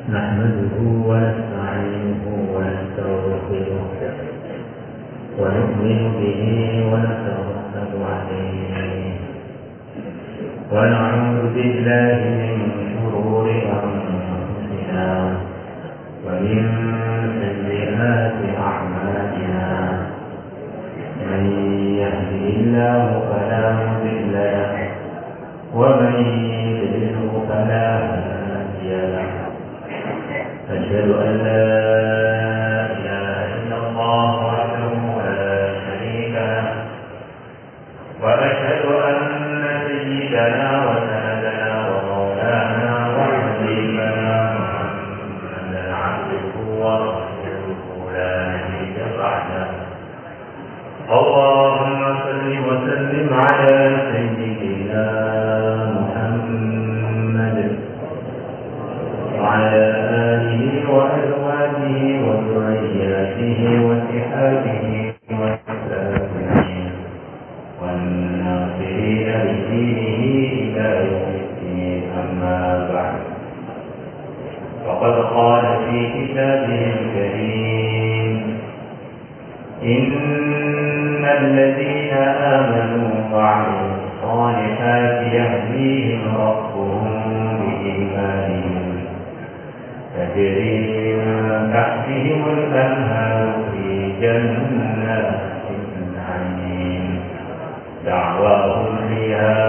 نحمده ونستعينه ونستغفره ونؤمن به ونتوكل عليه ونعوذ بالله من شرور أنفسنا ومن سيئات أعمالنا من يهده الله فلا مضل له ومن يضلل فلا هادي له أشهد أن لا إله إلا الله وحده لا شريك له وأشهد أن سيدنا وسندنا ومولانا وحبيبنا محمدا عبده ورسوله لا نبي بعده اللهم صل وسلم على سيدنا محمد وعلى آله وأزواجه وذرياته وصحابه والتابعين والناصرين بدينه إلى يوم الدين أما بعد فقد قال في كتابه الكريم إن الذين آمنوا وعملوا الصالحات يهديهم ربهم بإيمانهم تجري من تحتهم الأنهار في جنات النعيم دعواهم فيها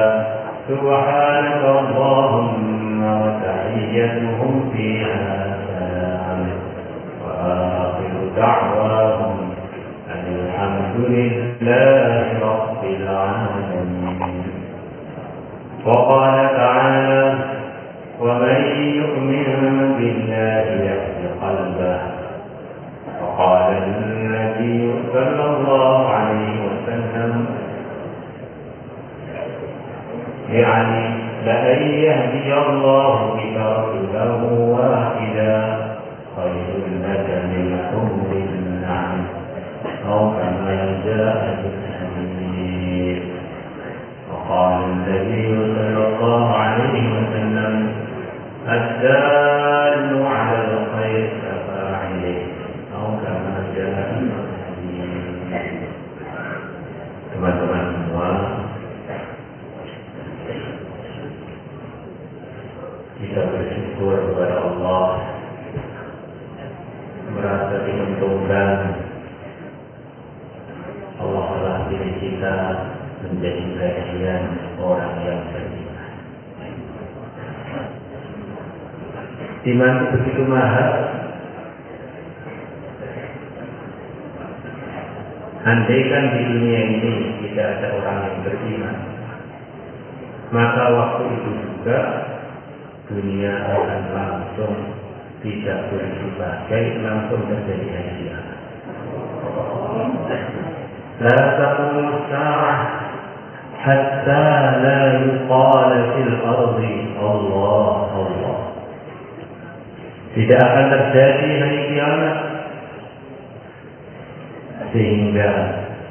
سبحانك اللهم وتحيتهم فيها سلام وآخر دعواهم الحمد لله رب العالمين وقال تعالى ومن يؤمن بالله يهد قلبه وقال النبي صلى الله عليه وسلم يعني لأن يهدي الله بك رجلا واحدا خير لك من حمر النعم أو كما جاء في الحديث وقال النبي صلى الله عليه وسلم الدال على الخير كفاعله أو كما جاء في الحديث. Teman-teman semua, kita bersyukur kepada Allah, merasa diuntungkan Allah telah pilih kita menjadi bagian orang yang beriman. Iman begitu mahal. Andaikan di dunia ini tidak ada orang yang beriman, maka waktu itu juga dunia akan langsung tidak berbagai, langsung terjadi hadiah. لا تقوم الساعة حتى لا يقال في الأرض الله الله. Tidak akan terjadi hari kiamat sehingga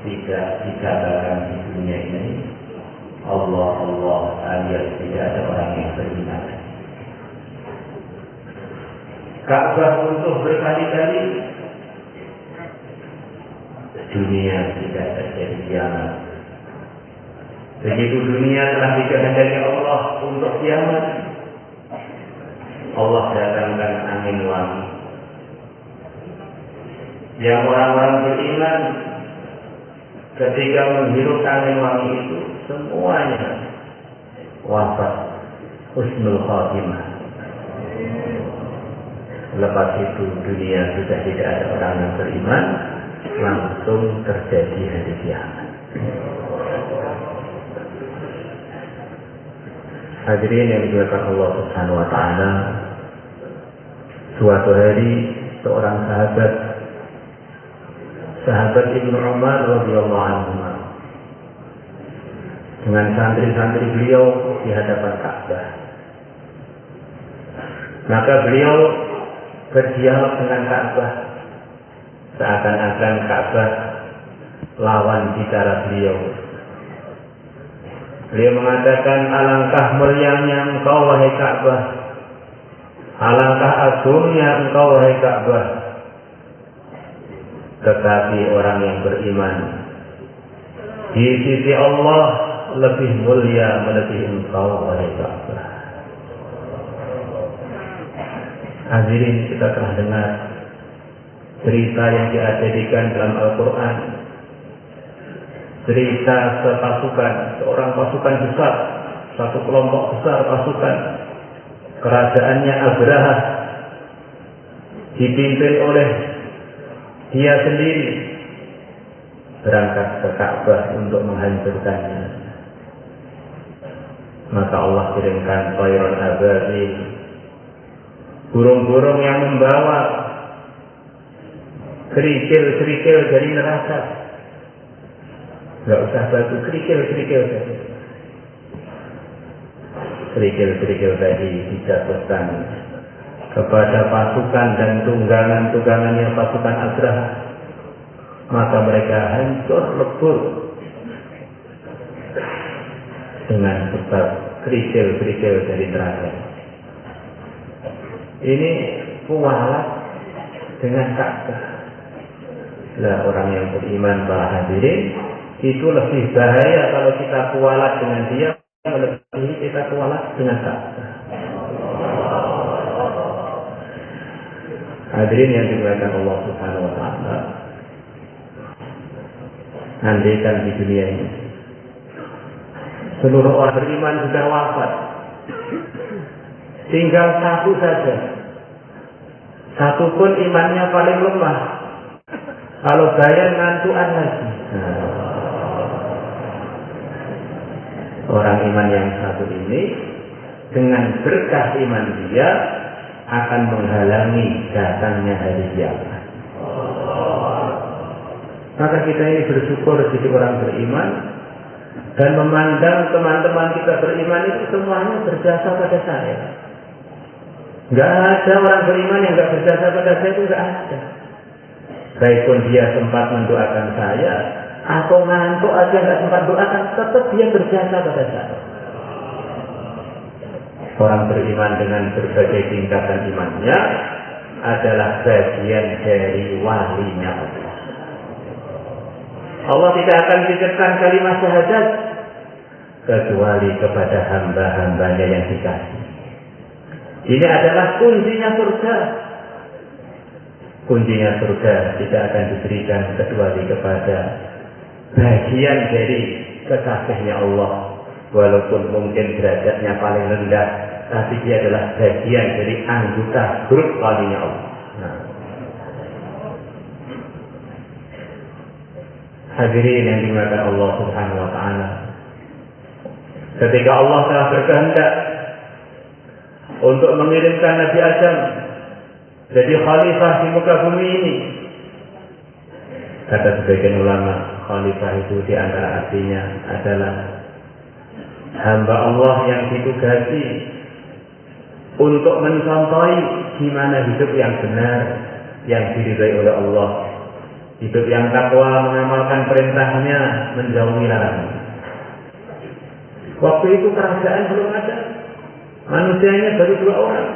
tidak dikatakan di dunia ini Allah Allah alias tidak ada orang yang beriman. Ka'bah runtuh berkali-kali, dunia tidak terjadi kiamat. Begitu dunia telah dikehendaki Allah untuk kiamat, Allah datangkan angin wangi. Yang orang-orang beriman ketika menghirup angin wangi itu semuanya wafat husnul khatimah. Lepas itu dunia sudah tidak ada orang yang beriman, langsung terjadi hari kiamat. Hadirin yang dimuliakan Allah Subhanahu wa taala, suatu hari seorang sahabat Ibnu Umar radhiyallahu anhu dengan santri-santri beliau di hadapan Ka'bah. Maka beliau berdialog dengan Ka'bah, seakan-akan Ka'bah lawan bicara beliau. Beliau mengatakan, alangkah mulianya engkau wahai Ka'bah, Alangkah agungnya engkau wahai Ka'bah. Tetapi orang yang beriman di sisi Allah lebih mulia melebihi engkau wahai Ka'bah. Hadirin, kita telah dengar cerita yang diabadikan dalam Al-Quran. Cerita seorang pasukan besar, satu kelompok besar pasukan. Kerajaannya Abraha dipimpin oleh dia sendiri berangkat ke Ka'bah untuk menghancurkannya. Maka Allah kirimkan tayran ababil, burung-burung yang membawa kerikil-kerikil dari neraka. Gak usah batu, kerikil-kerikil saja. Kerikil-kerikil tadi dijatuhkan kepada pasukan dan tunggangan-tunggangannya pasukan Abraha. Maka mereka hancur lebur dengan sebab kerikil-kerikil dari neraka. Ini kualat dengan Ka'bah. Lah orang yang beriman, para hadirin, itu lebih bahaya kalau kita kualat dengan dia melebihi kita kualat dengan Ka'bah. Hadirin yang dimuliakan Allah Subhanahu wa taala. Andaikan di dunia ini seluruh orang beriman sudah wafat, tinggal satu saja, satu pun imannya paling lemah, kalau bayar ngantuan lagi. Orang iman yang satu ini dengan berkah iman dia akan menghalangi datangnya hari kiamat. Maka kita ini bersyukur jadi orang beriman dan memandang teman-teman kita beriman itu semuanya berjasa pada saya. Gak ada orang beriman yang gak berjasa pada saya, itu gak ada. Baikpun dia sempat mendoakan saya atau ngantuk aja gak sempat doakan, tetap dia berjasa pada saya. Orang beriman dengan berbagai tingkatan imannya adalah bagian dari walinya Allah. Allah tidak akan titipkan kalimat syahadat kecuali kepada hamba-hambanya yang dikasih. Ini adalah kuncinya surga. Kuncinya surga tidak akan diberikan kecuali kepada bagian dari kekasihnya Allah. Walaupun mungkin derajatnya paling rendah, tapi dia adalah bagian dari anggota grup walinya Allah. Hadirin yang dimuliakan Allah Subhanahu wa taala. Ketika Allah telah berkehendak untuk mengirimkan Nabi Adam jadi khalifah di muka bumi ini, kata sebagian ulama, khalifah itu di antara artinya adalah hamba Allah yang ditugasi untuk mencontohi gimana hidup yang benar, yang diridhai oleh Allah. Hidup yang takwa, mengamalkan perintahnya, menjauhi larangannya. Waktu itu kerajaan belum ada, manusianya baru 2 orang.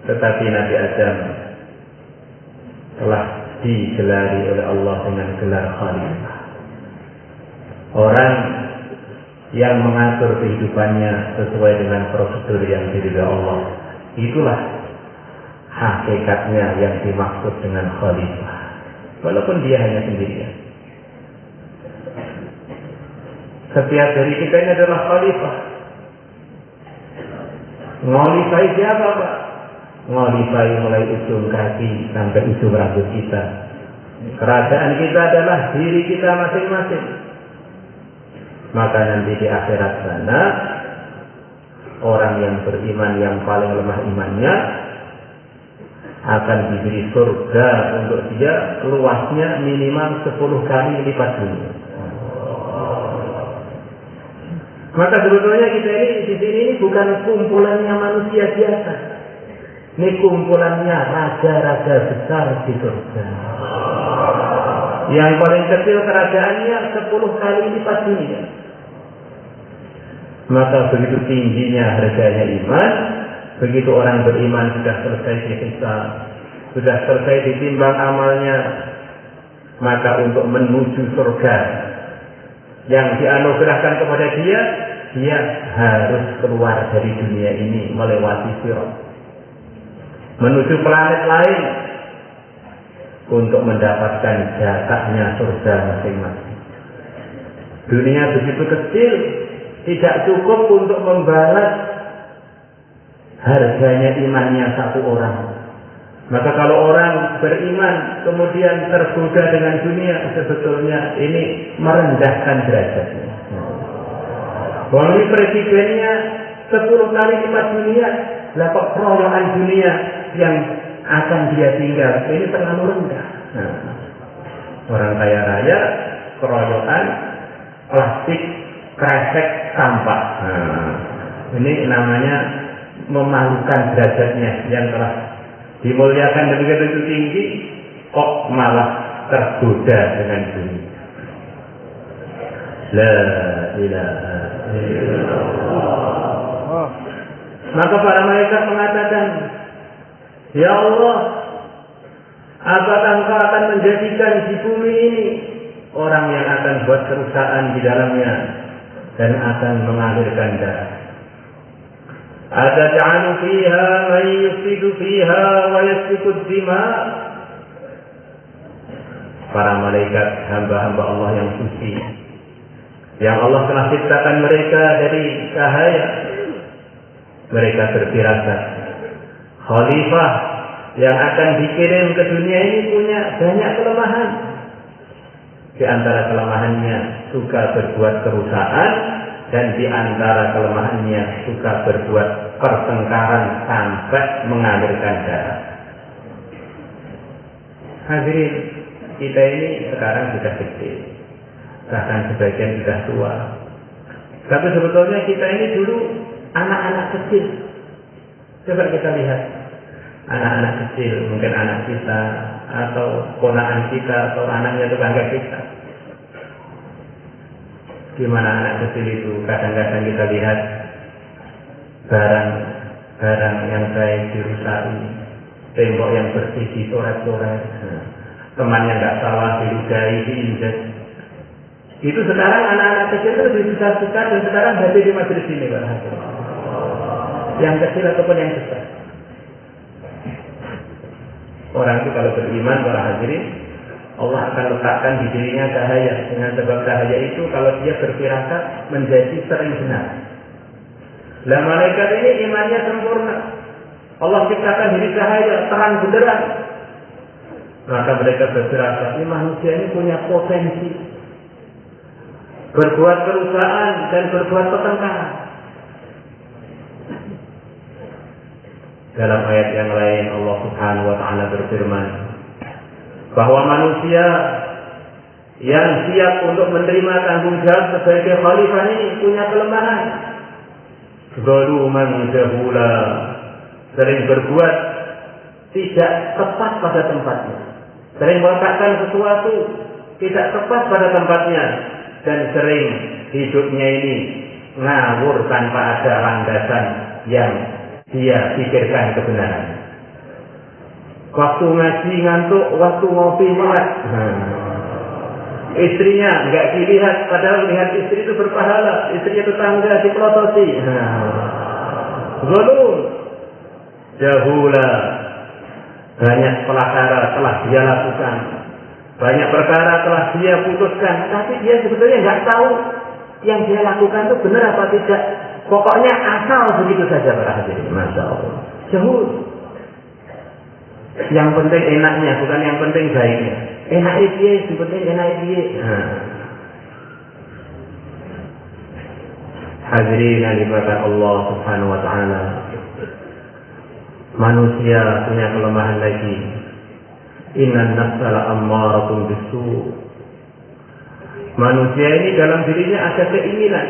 Tetapi Nabi Adam telah digelari oleh Allah dengan gelar khalifah. Orang yang mengatur kehidupannya sesuai dengan prosedur yang diridhai Allah. Itulah hakikatnya yang dimaksud dengan khalifah. Walaupun dia hanya sendirian. Setiap dari kita ini adalah khalifah. Ngalifai siapa, Pak? Ngalifai mulai ujung kaki sampai ujung rambut kita. Kerajaan kita adalah diri kita masing-masing. Maka nanti di akhirat sana, orang yang beriman yang paling lemah imannya akan diberi surga untuk dia luasnya minimal 10 kali lipat dunia. Maka sebetulnya kita ini di sini ini bukan kumpulannya manusia biasa. Ini kumpulannya raja-raja besar di surga. Yang paling kecil kerajaannya 10 kali lipat dunia. Maka begitu tingginya harganya iman, Begitu orang beriman sudah selesai dihisab, sudah selesai ditimbang amalnya, maka untuk menuju surga yang dianugerahkan kepada dia, dia harus keluar dari dunia ini melewati sirat, menuju planet lain untuk mendapatkan jatahnya surga masing-masing. Dunia begitu kecil, tidak cukup untuk membalas harganya imannya satu orang. Maka kalau orang beriman kemudian tergoda dengan dunia, sebetulnya ini merendahkan derajatnya. Wong ini presidennya 10 kali lipat dunia, dapat keroyokan dunia yang akan dia tinggal, ini terlalu rendah. Orang kaya raya keroyokan plastik, kresek, sampah. Ini namanya memalukan derajatnya yang telah dimuliakan dan begitu tinggi, kok malah tergoda dengan dunia. La ilaha illallah. Maka para malaikat mengatakan, ya Allah, apakah Engkau akan menjadikan di bumi ini orang yang akan buat kerusakan di dalamnya dan akan mengalirkan darah? Ataj'alu fiha man yufsidu fiha wa yasfiku ad-dima. Para malaikat hamba-hamba Allah yang suci, yang Allah telah ciptakan mereka dari cahaya, mereka berfirasat khalifah yang akan dikirim ke dunia ini punya banyak kelemahan. Di antara kelemahannya suka berbuat kerusakan, dan di antara kelemahannya suka berbuat pertengkaran sampai mengalirkan darah. Hadirin, kita ini sekarang sudah kecil, bahkan sebagian sudah tua. Tapi sebetulnya kita ini dulu anak-anak kecil. Coba kita lihat anak-anak kecil, mungkin anak kita atau ponakan kita atau anaknya tetangga kita. Gimana anak kecil itu? Kadang-kadang kita lihat barang yang baik dirusaki, tembok yang bersih dicoret-coret, temannya nggak salah diludahi, diinjek. Itu sekarang anak-anak kecil itu lebih besar-besar dan sekarang hadir di majelis ini, Pak. Yang kecil ataupun yang besar. Orang itu kalau beriman, para hadirin, Allah akan letakkan di dirinya cahaya. Dengan sebab cahaya itu kalau dia berfirasat menjadi sering benar. Lah malaikat ini imannya sempurna. Allah ciptakan diri cahaya, terang benderang. Maka mereka berfirasat, ini manusia ini punya potensi berbuat kerusakan dan berbuat pertengkaran. Dalam ayat yang lain Allah Subhanahu wa taala berfirman bahwa manusia yang siap untuk menerima tanggung jawab sebagai khalifah ini punya kelemahan. Zaluman jahula, sering berbuat tidak tepat pada tempatnya, sering meletakkan sesuatu tidak tepat pada tempatnya, dan sering hidupnya ini ngawur tanpa ada landasan yang dia pikirkan kebenaran. Waktu ngaji ngantuk, waktu ngopi melek. Istrinya nggak dilihat, padahal lihat istri itu berpahala. Istrinya tetangga dipelotosi. Zulum, jahula, banyak perkara telah dia lakukan, banyak perkara telah dia putuskan, tapi dia sebetulnya nggak tahu yang dia lakukan itu benar apa tidak. Pokoknya asal begitu saja, para hadirin. Masya Allah. Jahul. Yang penting enaknya, bukan yang penting baiknya. Enaknya dia, yang penting enaknya dia. Hadirin yang dimuliakan Allah Subhanahu wa taala. Manusia punya kelemahan lagi. Innan nafsa la'ammaratun bisu'. Manusia ini dalam dirinya ada keinginan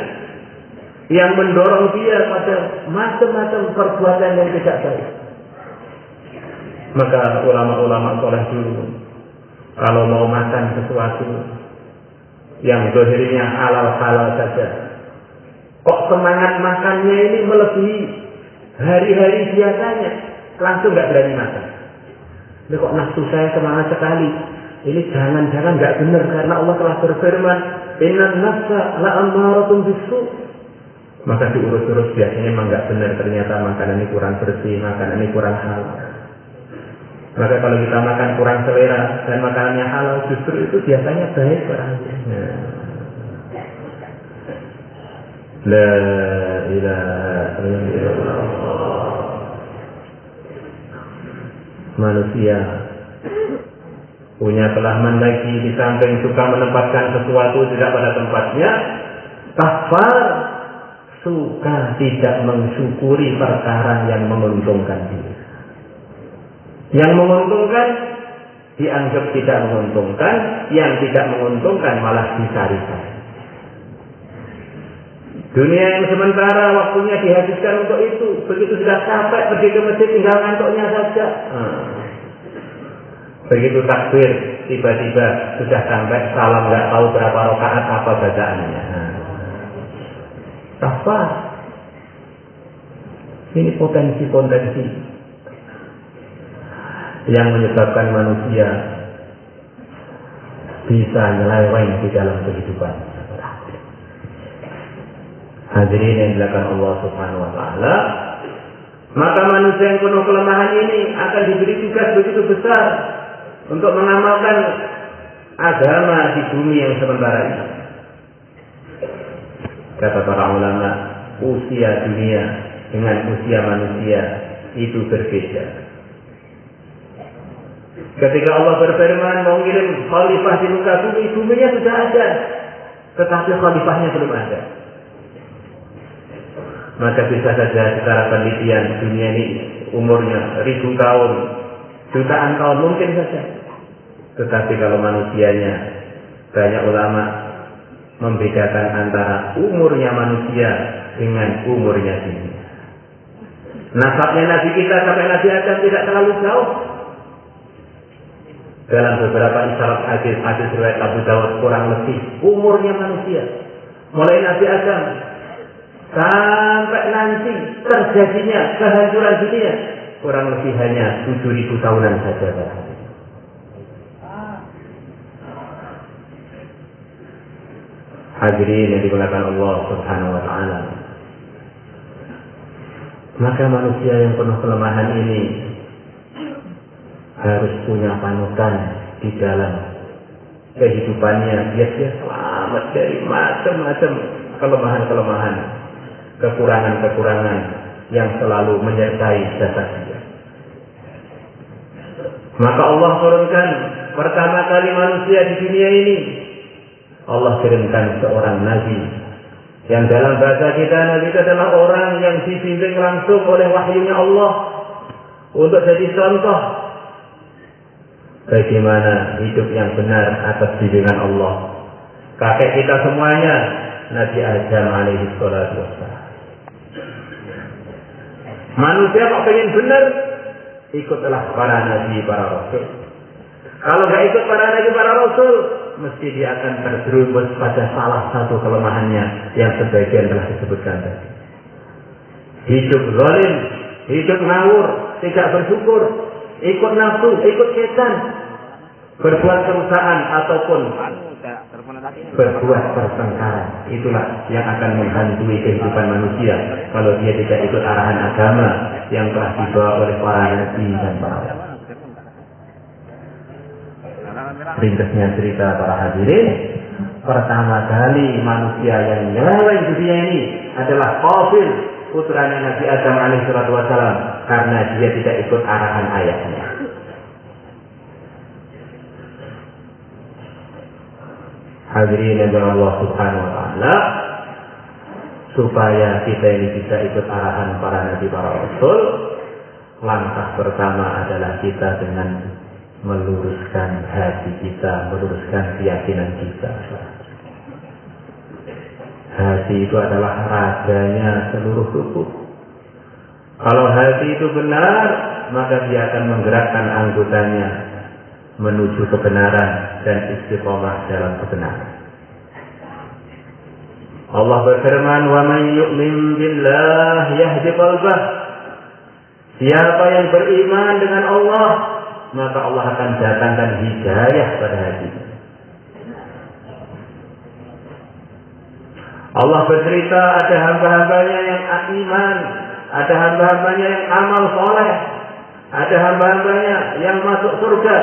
yang mendorong dia pada macam-macam perbuatan yang tidak baik. Maka ulama-ulama soleh dulu kalau mau makan sesuatu yang zahirnya halal-halal saja, kok semangat makannya ini melebihi hari-hari biasanya langsung nggak berani makan. Ini kok nafsu saya semangat sekali. Ini jangan-jangan nggak benar karena Allah telah berfirman, innan nafsa la'ammaratun bisu. Maka diurus-urus biasanya memang nggak benar, ternyata makanan ini kurang bersih, makanan ini kurang halal. Maka kalau kita makan kurang selera dan makanannya halal, justru itu biasanya baik orangnya. La ilaha illallah. Manusia punya kelemahan lagi, di samping suka menempatkan sesuatu tidak pada tempatnya, kafar, suka tidak mensyukuri perkara yang menguntungkan diri. Yang menguntungkan dianggap tidak menguntungkan, yang tidak menguntungkan malah dicari-cari. Dunia yang sementara waktunya dihabiskan untuk itu. Begitu sudah capek pergi ke masjid tinggal ngantuknya saja. Begitu takbir tiba-tiba sudah sampai salam nggak tahu berapa rakaat apa bacaannya. Apa? Ini potensi-potensi yang menyebabkan manusia bisa nyeleweng di dalam kehidupan. Hadirin yang dilakukan Allah Subhanahu wa taala, maka manusia yang penuh kelemahan ini akan diberi tugas begitu besar untuk mengamalkan agama di bumi yang sementara ini. Kata para ulama, usia dunia dengan usia manusia itu berbeda. Ketika Allah berfirman mau ngirim khalifah di muka bumi, buminya sudah ada, tetapi khalifahnya belum ada. Maka bisa saja secara penelitian dunia ini umurnya 1000 tahun, jutaan tahun mungkin saja. Tetapi kalau manusianya, banyak ulama membedakan antara umurnya manusia dengan umurnya dunia. Nasabnya Nabi kita sampai Nabi Adam tidak terlalu jauh. Dalam beberapa isyarat hadis riwayat Abu Dawud kurang lebih umurnya manusia mulai Nabi Adam sampai nanti terjadinya kehancuran dunia kurang lebih hanya 7.000 tahunan saja. Hadirin yang dimuliakan Allah Subhanahu wa taala. Maka manusia yang penuh kelemahan ini harus punya panutan di dalam kehidupannya biar dia selamat dari macam-macam kelemahan-kelemahan, kekurangan-kekurangan yang selalu menyertai jasad dia. Maka Allah turunkan pertama kali manusia di dunia ini, Allah kirimkan seorang nabi yang dalam bahasa kita nabi itu adalah orang yang dibimbing langsung oleh wahyunya Allah untuk jadi contoh bagaimana hidup yang benar atas bimbingan Allah. Kakek kita semuanya Nabi Adam alaihi salatu wassalam. Manusia kok pengen benar, ikutlah para nabi, para rasul. Kalau nggak ikut para nabi, para rasul, mesti dia akan terjerumus pada salah satu kelemahannya yang sebagian telah disebutkan tadi. Hidup zalim, hidup ngawur, tidak bersyukur, ikut nafsu, ikut setan, berbuat kerusakan ataupun berbuat pertengkaran. Itulah yang akan menghantui kehidupan manusia kalau dia tidak ikut arahan agama yang telah dibawa oleh para nabi dan para ulama. Ringkasnya cerita para hadirin, pertama kali manusia yang nyeleweng dunia ini adalah Qabil, putranya Nabi Adam alaihi salatu wasalam, karena dia tidak ikut arahan ayahnya. Hadirin yang Allah Subhanahu wa taala, supaya kita ini bisa ikut arahan para nabi, para rasul, langkah pertama adalah kita dengan meluruskan hati kita, meluruskan keyakinan kita. Hati itu adalah raganya seluruh tubuh. Kalau hati itu benar, maka dia akan menggerakkan anggotanya menuju kebenaran dan istiqomah dalam kebenaran. Allah berfirman, "Wa man yu'min billah yahdi qalbah." Siapa yang beriman dengan Allah, maka Allah akan datangkan hidayah pada hatinya. Allah bercerita ada hamba-hambanya yang iman, ada hamba-hambanya yang amal soleh, ada hamba-hambanya yang masuk surga.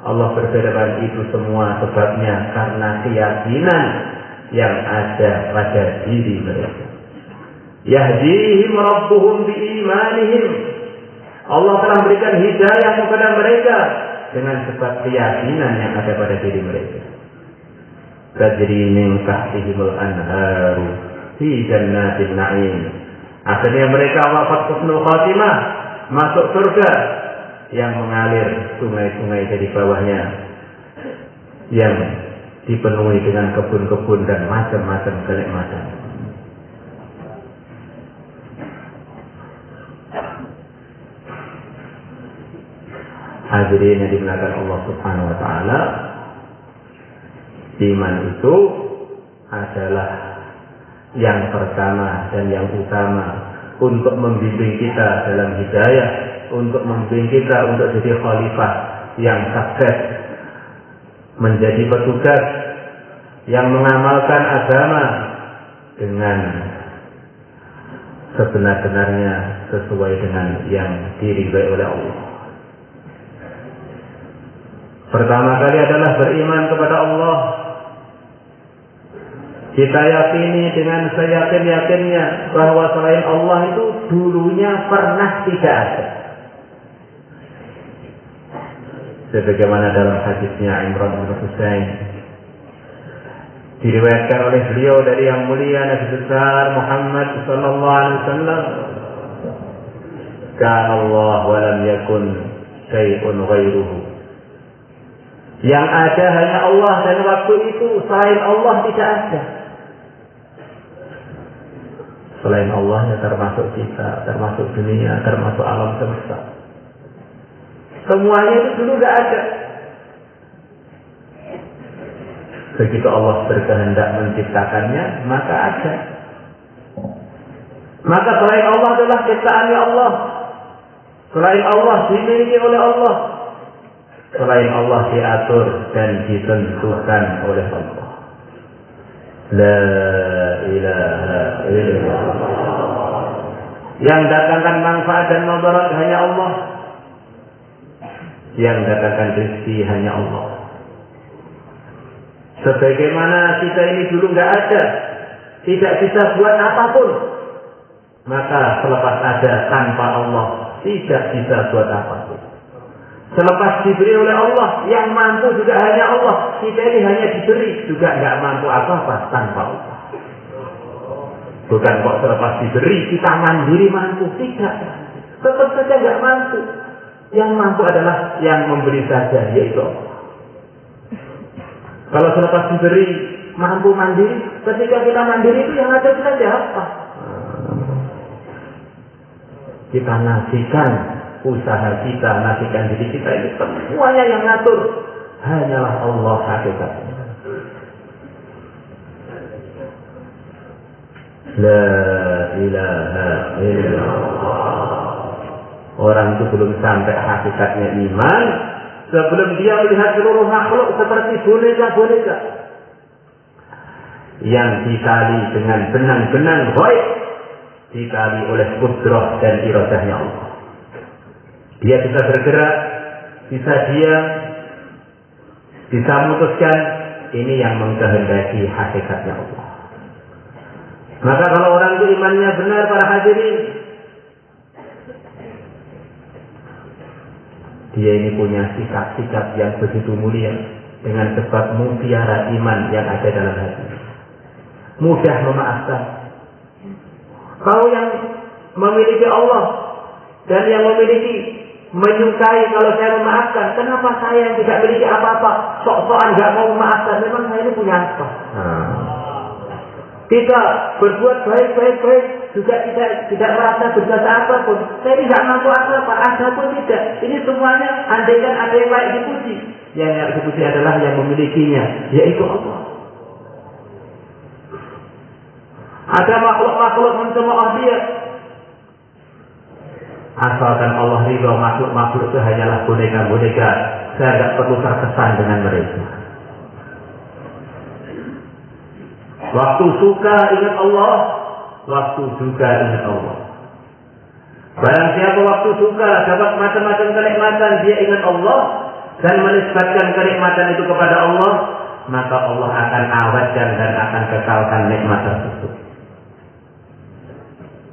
Allah berfirman itu semua sebabnya karena keyakinan yang ada pada diri mereka. Yahdihim rabbuhum biimanihim. Allah telah berikan hidayah kepada mereka dengan sebab keyakinan yang ada pada diri mereka. Tajri min tahtihimul anharu fi jannatin na'im. Akhirnya mereka wafat husnul khatimah, masuk surga yang mengalir sungai-sungai dari bawahnya, yang dipenuhi dengan kebun-kebun dan macam-macam kenikmatan. Hadirin yang dimuliakan Allah Subhanahu wa taala, iman itu adalah yang pertama dan yang utama untuk membimbing kita dalam hidayah, untuk membimbing kita untuk jadi khalifah yang sukses, menjadi petugas yang mengamalkan agama dengan sebenar-benarnya sesuai dengan yang diridhai oleh Allah. Pertama kali adalah beriman kepada Allah. Kita yakini dengan seyakin-yakinnya bahwa selain Allah itu dulunya pernah tidak ada. Sebagaimana dalam hadisnya Imran bin Husain, diriwayatkan oleh beliau dari yang mulia Nabi besar Muhammad sallallahu alaihi wasallam, kana Allah wa lam yakun syai'un ghairuhu. Yang ada hanya Allah dan waktu itu selain Allah tidak ada. Selain Allah ya termasuk kita, termasuk dunia, termasuk alam semesta. Semuanya itu dulu tidak ada. Begitu Allah berkehendak menciptakannya, maka ada. Maka selain Allah adalah ciptaannya Allah. Selain Allah dimiliki oleh Allah. Selain Allah diatur dan ditentukan oleh Allah. La ilaha illallah. Yang datangkan manfaat dan mudarat hanya Allah. Yang datangkan rezeki hanya Allah. Sebagaimana kita ini dulu nggak ada, tidak bisa buat apapun, maka selepas ada tanpa Allah tidak bisa buat apapun. Selepas diberi oleh Allah, yang mampu juga hanya Allah. Kita ini hanya diberi, juga nggak mampu apa-apa tanpa Allah. Bukan kok selepas diberi kita mandiri mampu, tidak. Tetap saja nggak mampu. Yang mampu adalah yang memberi saja, yaitu Allah. Kalau selepas diberi mampu mandiri, ketika kita mandiri itu yang ada kita siapa? Kita nasikan usaha kita, nasikan diri kita, ini semuanya yang ngatur hanyalah Allah hakikatnya. La ilaha illallah. Orang itu belum sampai hakikatnya iman sebelum dia melihat seluruh makhluk seperti boneka-boneka yang ditali dengan benang-benang ghaib, ditali oleh qudrah dan iradahnya Allah. Dia bisa bergerak, bisa diam, bisa memutuskan. Ini yang mengkehendaki hakikatnya Allah. Maka kalau orang itu imannya benar, para hadirin, dia ini punya sikap-sikap yang begitu mulia dengan sebab mutiara iman yang ada dalam hati. Mudah memaafkan. Kalau yang memiliki Allah dan yang memiliki menyukai kalau saya memaafkan, kenapa saya yang tidak memiliki apa-apa sok-sokan nggak mau memaafkan? Memang saya ini punya apa? Kita berbuat baik juga tidak merasa berjasa apapun. Saya tidak mampu apa-apa, ada pun tidak. Ini semuanya andaikan ada yang layak dipuji. Yang dipuji adalah yang memilikinya, yaitu Allah. Ada makhluk-makhluk mencemooh dia. Asalkan Allah ridho, makhluk-makhluk itu hanyalah boneka-boneka. Saya tidak perlu terkesan dengan mereka. Waktu suka ingat Allah, waktu duka ingat Allah. Barang siapa waktu suka dapat macam-macam kenikmatan, dia ingat Allah dan menisbatkan kenikmatan itu kepada Allah, maka Allah akan awetkan dan akan kekalkan nikmat tersebut.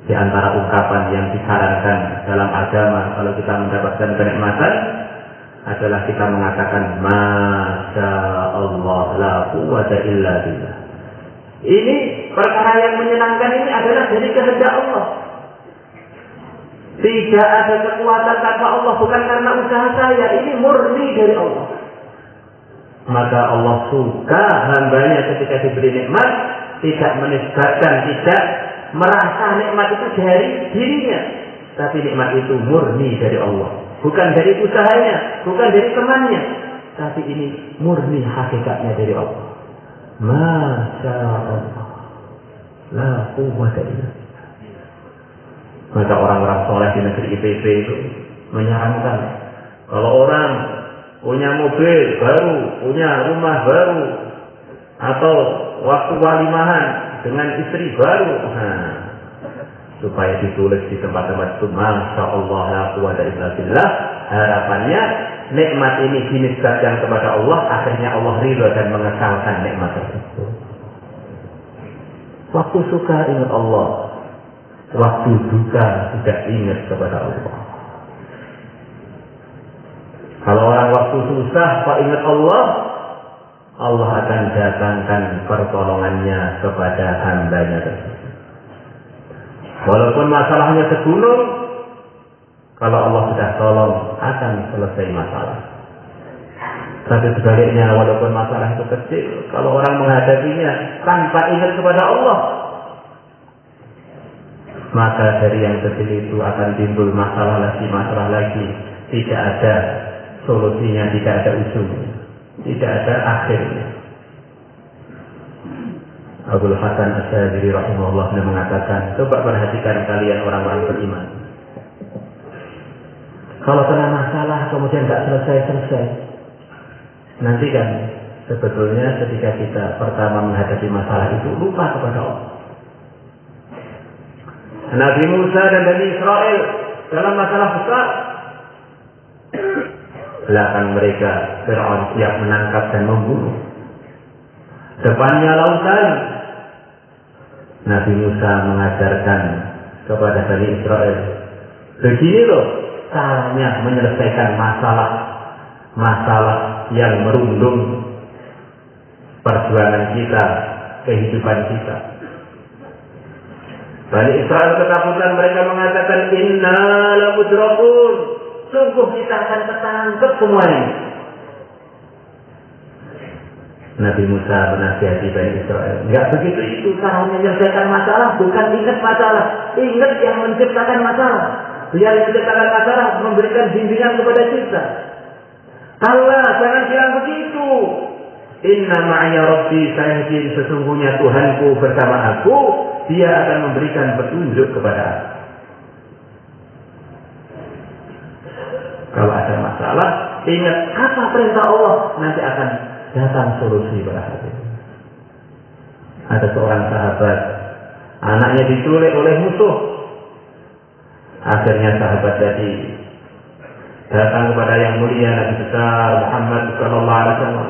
Di antara ungkapan yang disarankan dalam agama kalau kita mendapatkan kenikmatan adalah kita mengatakan Masya Allah la quwwata illa billah. Ini perkara yang menyenangkan ini adalah dari kehendak Allah. Tidak ada kekuatan tanpa Allah, bukan karena usaha saya, ini murni dari Allah. Maka Allah suka hambanya ketika diberi nikmat, tidak menisbatkan, tidak merasa nikmat itu dari dirinya, tapi nikmat itu murni dari Allah, bukan dari usahanya, bukan dari temannya, tapi ini murni hakikatnya dari Allah. Masya Allah la quwwata illa billah. Maka orang-orang soleh di negeri IPB itu menyarankan kalau orang punya mobil baru, punya rumah baru, atau waktu walimahan dengan istri baru, supaya ditulis di tempat-tempat itu Masya Allah la quwwata illa billah. Harapannya nikmat ini dinisbatkan kepada Allah, akhirnya Allah ridha dan mengekalkan nikmat tersebut. Waktu suka ingat Allah, waktu duka tidak ingat kepada Allah. Kalau orang waktu susah pak ingat Allah, Allah akan datangkan pertolongannya kepada hambanya tersebut. Walaupun masalahnya segunung, kalau Allah sudah tolong akan selesai masalah. Tapi sebaliknya, walaupun masalah itu kecil, kalau orang menghadapinya tanpa ingat kepada Allah, maka dari yang kecil itu akan timbul masalah lagi, tidak ada solusinya, tidak ada ujungnya, tidak ada akhirnya. Abdul Hasan Asy'ari rahimahullah mengatakan, coba perhatikan kalian orang-orang beriman. Kalau kena masalah kemudian tidak selesai, nanti kan sebetulnya ketika kita pertama menghadapi masalah itu lupa kepada Allah. Nabi Musa dan Bani Israel dalam masalah besar, belakang mereka Fir'aun siap menangkap dan membunuh, depannya lautan. Nabi Musa mengajarkan kepada Bani Israel, begini loh caranya menyelesaikan masalah yang merundung perjuangan kita, kehidupan kita. Bani Israel ketakutan, mereka mengatakan inna lamudrakun, sungguh kita akan ketangkep semuanya. Nabi Musa menasihati Bani Israel, enggak begitu itu cara menyelesaikan masalah, bukan ingat masalah, ingat yang menciptakan masalah. Dia yang menciptakan masalah memberikan bimbingan kepada kita. Allah, jangan bilang begitu. Inna ma'aya rabbi sayahdin, sesungguhnya Tuhanku bersama aku, dia akan memberikan petunjuk kepada aku. Kalau ada masalah, ingat apa perintah Allah, nanti akan datang solusi pada hati. Ada seorang sahabat, anaknya diculik oleh musuh. Akhirnya sahabat jadi datang kepada yang mulia Nabi besar Muhammad sallallahu alaihi wasallam.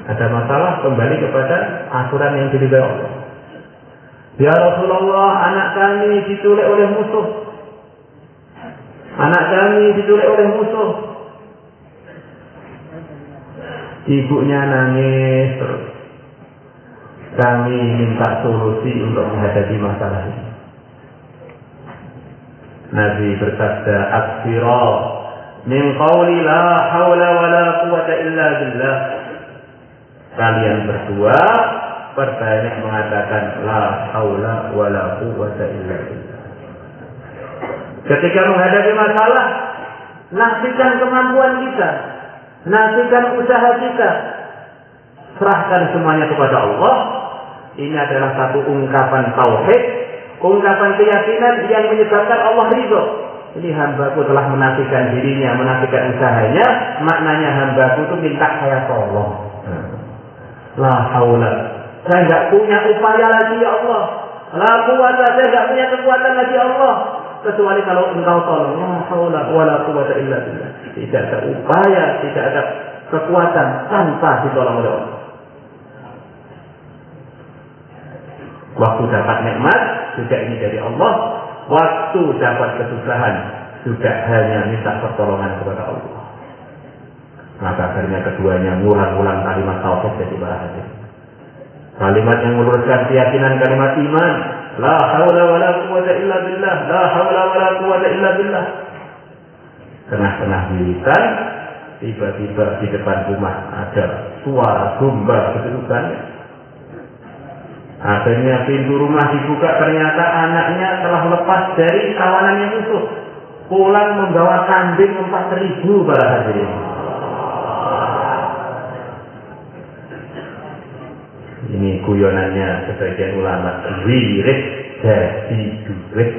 Ada masalah, kembali kepada aturan yang diridhai Allah. Ya Rasulullah, anak kami diculik oleh musuh. Anak kami diculik oleh musuh. Ibunya nangis terus. Kami minta solusi untuk menghadapi masalah ini. Nabi bersabda, "Aksira min qawli la hawla wa la quwwata illa billah." Kalian berdua perbanyak mengatakan la haula wa la quwwata illa billah. Ketika menghadapi masalah, nafikan kemampuan kita, nafikan usaha kita, serahkan semuanya kepada Allah. Ini adalah satu ungkapan tauhid. ungkapan keyakinan yang menyebabkan Allah ridho. Ini hambaku telah menafikan dirinya, menafikan usahanya, maknanya hambaku itu minta saya tolong. La haula, saya nggak punya upaya lagi ya Allah. La quwwata, saya nggak punya kekuatan lagi ya Allah. Kecuali kalau engkau tolong. La haula wala quwwata illa billah. Tidak ada upaya, tidak ada kekuatan tanpa ditolong oleh Allah. Waktu dapat nikmat juga ini dari Allah. Waktu dapat kesusahan juga hanya minta pertolongan kepada Allah. Maka akhirnya keduanya ngulang-ulang kalimat tauhid jadi bahasa. Kalimat yang meluruskan keyakinan, kalimat iman. La haula wala quwwata illa billah. La haula wala quwwata illa billah. Tengah-tengah wiridan, tiba-tiba di depan rumah ada suara domba kedudukannya. Akhirnya pintu rumah dibuka, ternyata anaknya telah lepas dari kawanannya musuh. Pulang membawa kambing 4.000 para hadirin. Ini guyonannya sebagian ulama, wirid jadi duit.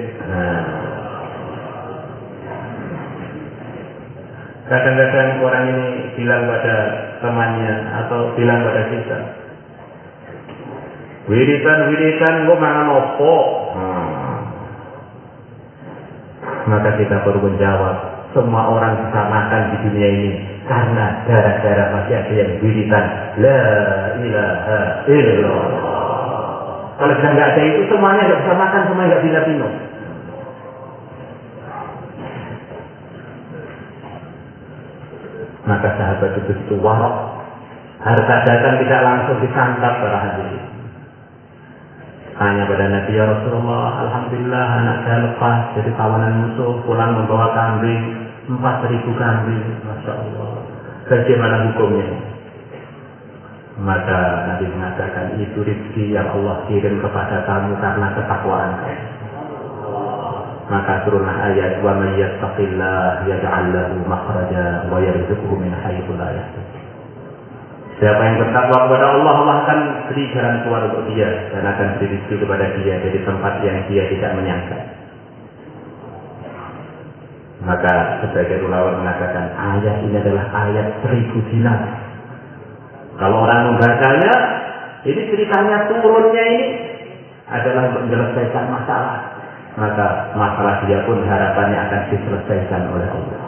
Kadang-kadang orang ini bilang pada temannya atau bilang pada kita, wiridan kok mangan opo? Maka kita perlu menjawab, semua orang bisa makan di dunia ini karena darah-darah masih ada yang wiridan la ilaha illallah. Kalau sudah nggak ada itu, semuanya nggak bisa makan, semuanya nggak bisa minum. Maka sahabat itu warok, harta datang tidak langsung disantap para hadirin. Tanya pada Nabi, ya Rasulullah, alhamdulillah anak saya lepas dari kawanan musuh, pulang membawa kambing 4.000 kambing, masya Allah. Bagaimana hukumnya? Maka Nabi mengatakan, itu rezeki yang Allah kirim kepada kamu karena ketakwaan kamu. Maka turunlah ayat, wa may yattaqillah yaj'al lahu makhraja wa yarzuqhu min haitsu la yahtasib. Siapa yang bertakwa kepada Allah, Allah akan beri jalan keluar untuk dia dan akan beri rezeki kepada dia dari tempat yang dia tidak menyangka. Maka sebagian ulama mengatakan ayat ini adalah ayat 1.000 dinar. Kalau orang membacanya, ini ceritanya turunnya ini adalah untuk menyelesaikan masalah. Maka masalah dia pun harapannya akan diselesaikan oleh Allah.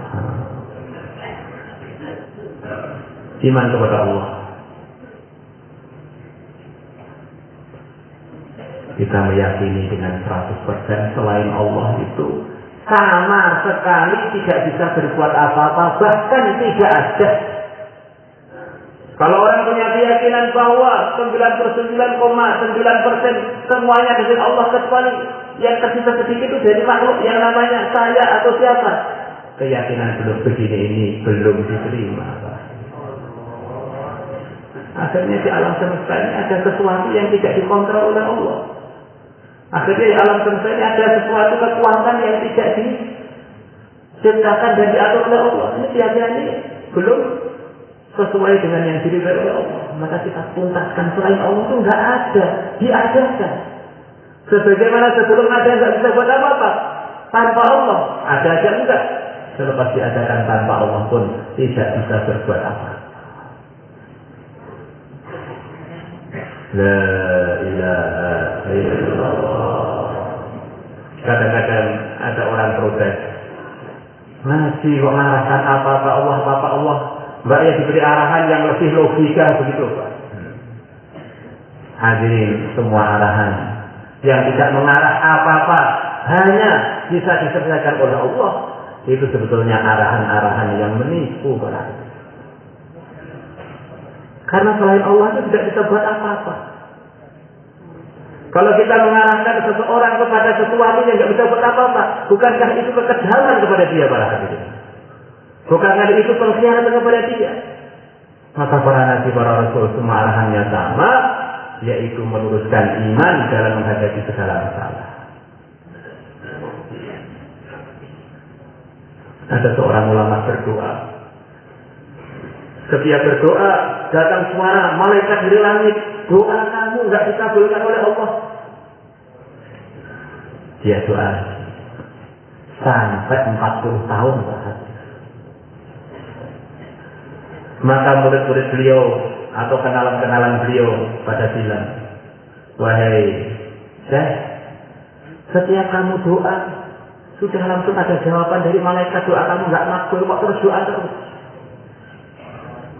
Iman kepada Allah. Kita meyakini dengan 100% selain Allah itu sama sekali tidak bisa berbuat apa-apa, bahkan tidak ada. Kalau orang punya keyakinan bahwa 99,9% semuanya dari Allah kecuali yang tersisa sedikit itu dari makhluk yang namanya saya atau siapa, keyakinan belum begini ini belum diterima. Akhirnya di alam semesta ini ada sesuatu yang tidak dikontrol oleh Allah. Akhirnya di alam semesta ini ada sesuatu kekuatan yang tidak diciptakan dan diatur oleh Allah. Ini keyakinan ini belum sesuai dengan yang diridhai oleh Allah. Maka kita tuntaskan selain Allah itu nggak ada, diadakan. Sebagaimana sebelum ada nggak bisa buat apa-apa tanpa Allah, ada aja enggak. Selepas diadakan tanpa Allah pun tidak bisa berbuat apa. La ilaha illallah. Kadang-kadang ada orang protes, masih kok mengarahkan apa-apa Allah. Mbak ya diberi arahan yang lebih logika begitu Pak. Hadirin, semua arahan yang tidak mengarah apa-apa hanya bisa diselesaikan oleh Allah, itu sebetulnya arahan-arahan yang menipu para hadirin. Karena selain Allah itu tidak bisa buat apa-apa. Kalau kita mengarahkan seseorang kepada sesuatu yang tidak bisa buat apa-apa, bukankah itu kekejaman kepada dia para hadirin? Bukankah itu pengkhianatan kepada dia? Maka para nabi, para rasul semua arahannya sama, yaitu meluruskan iman dalam menghadapi segala masalah. Ada seorang ulama berdoa. Setiap berdoa datang suara malaikat dari langit, doa kamu nggak dikabulkan oleh Allah. Dia doa sampai 40 tahun bahkan. Maka murid-murid beliau atau kenalan-kenalan beliau pada bilang, wahai Syekh, setiap kamu doa sudah langsung ada jawaban dari malaikat, doa kamu nggak makbul kok terus doa terus.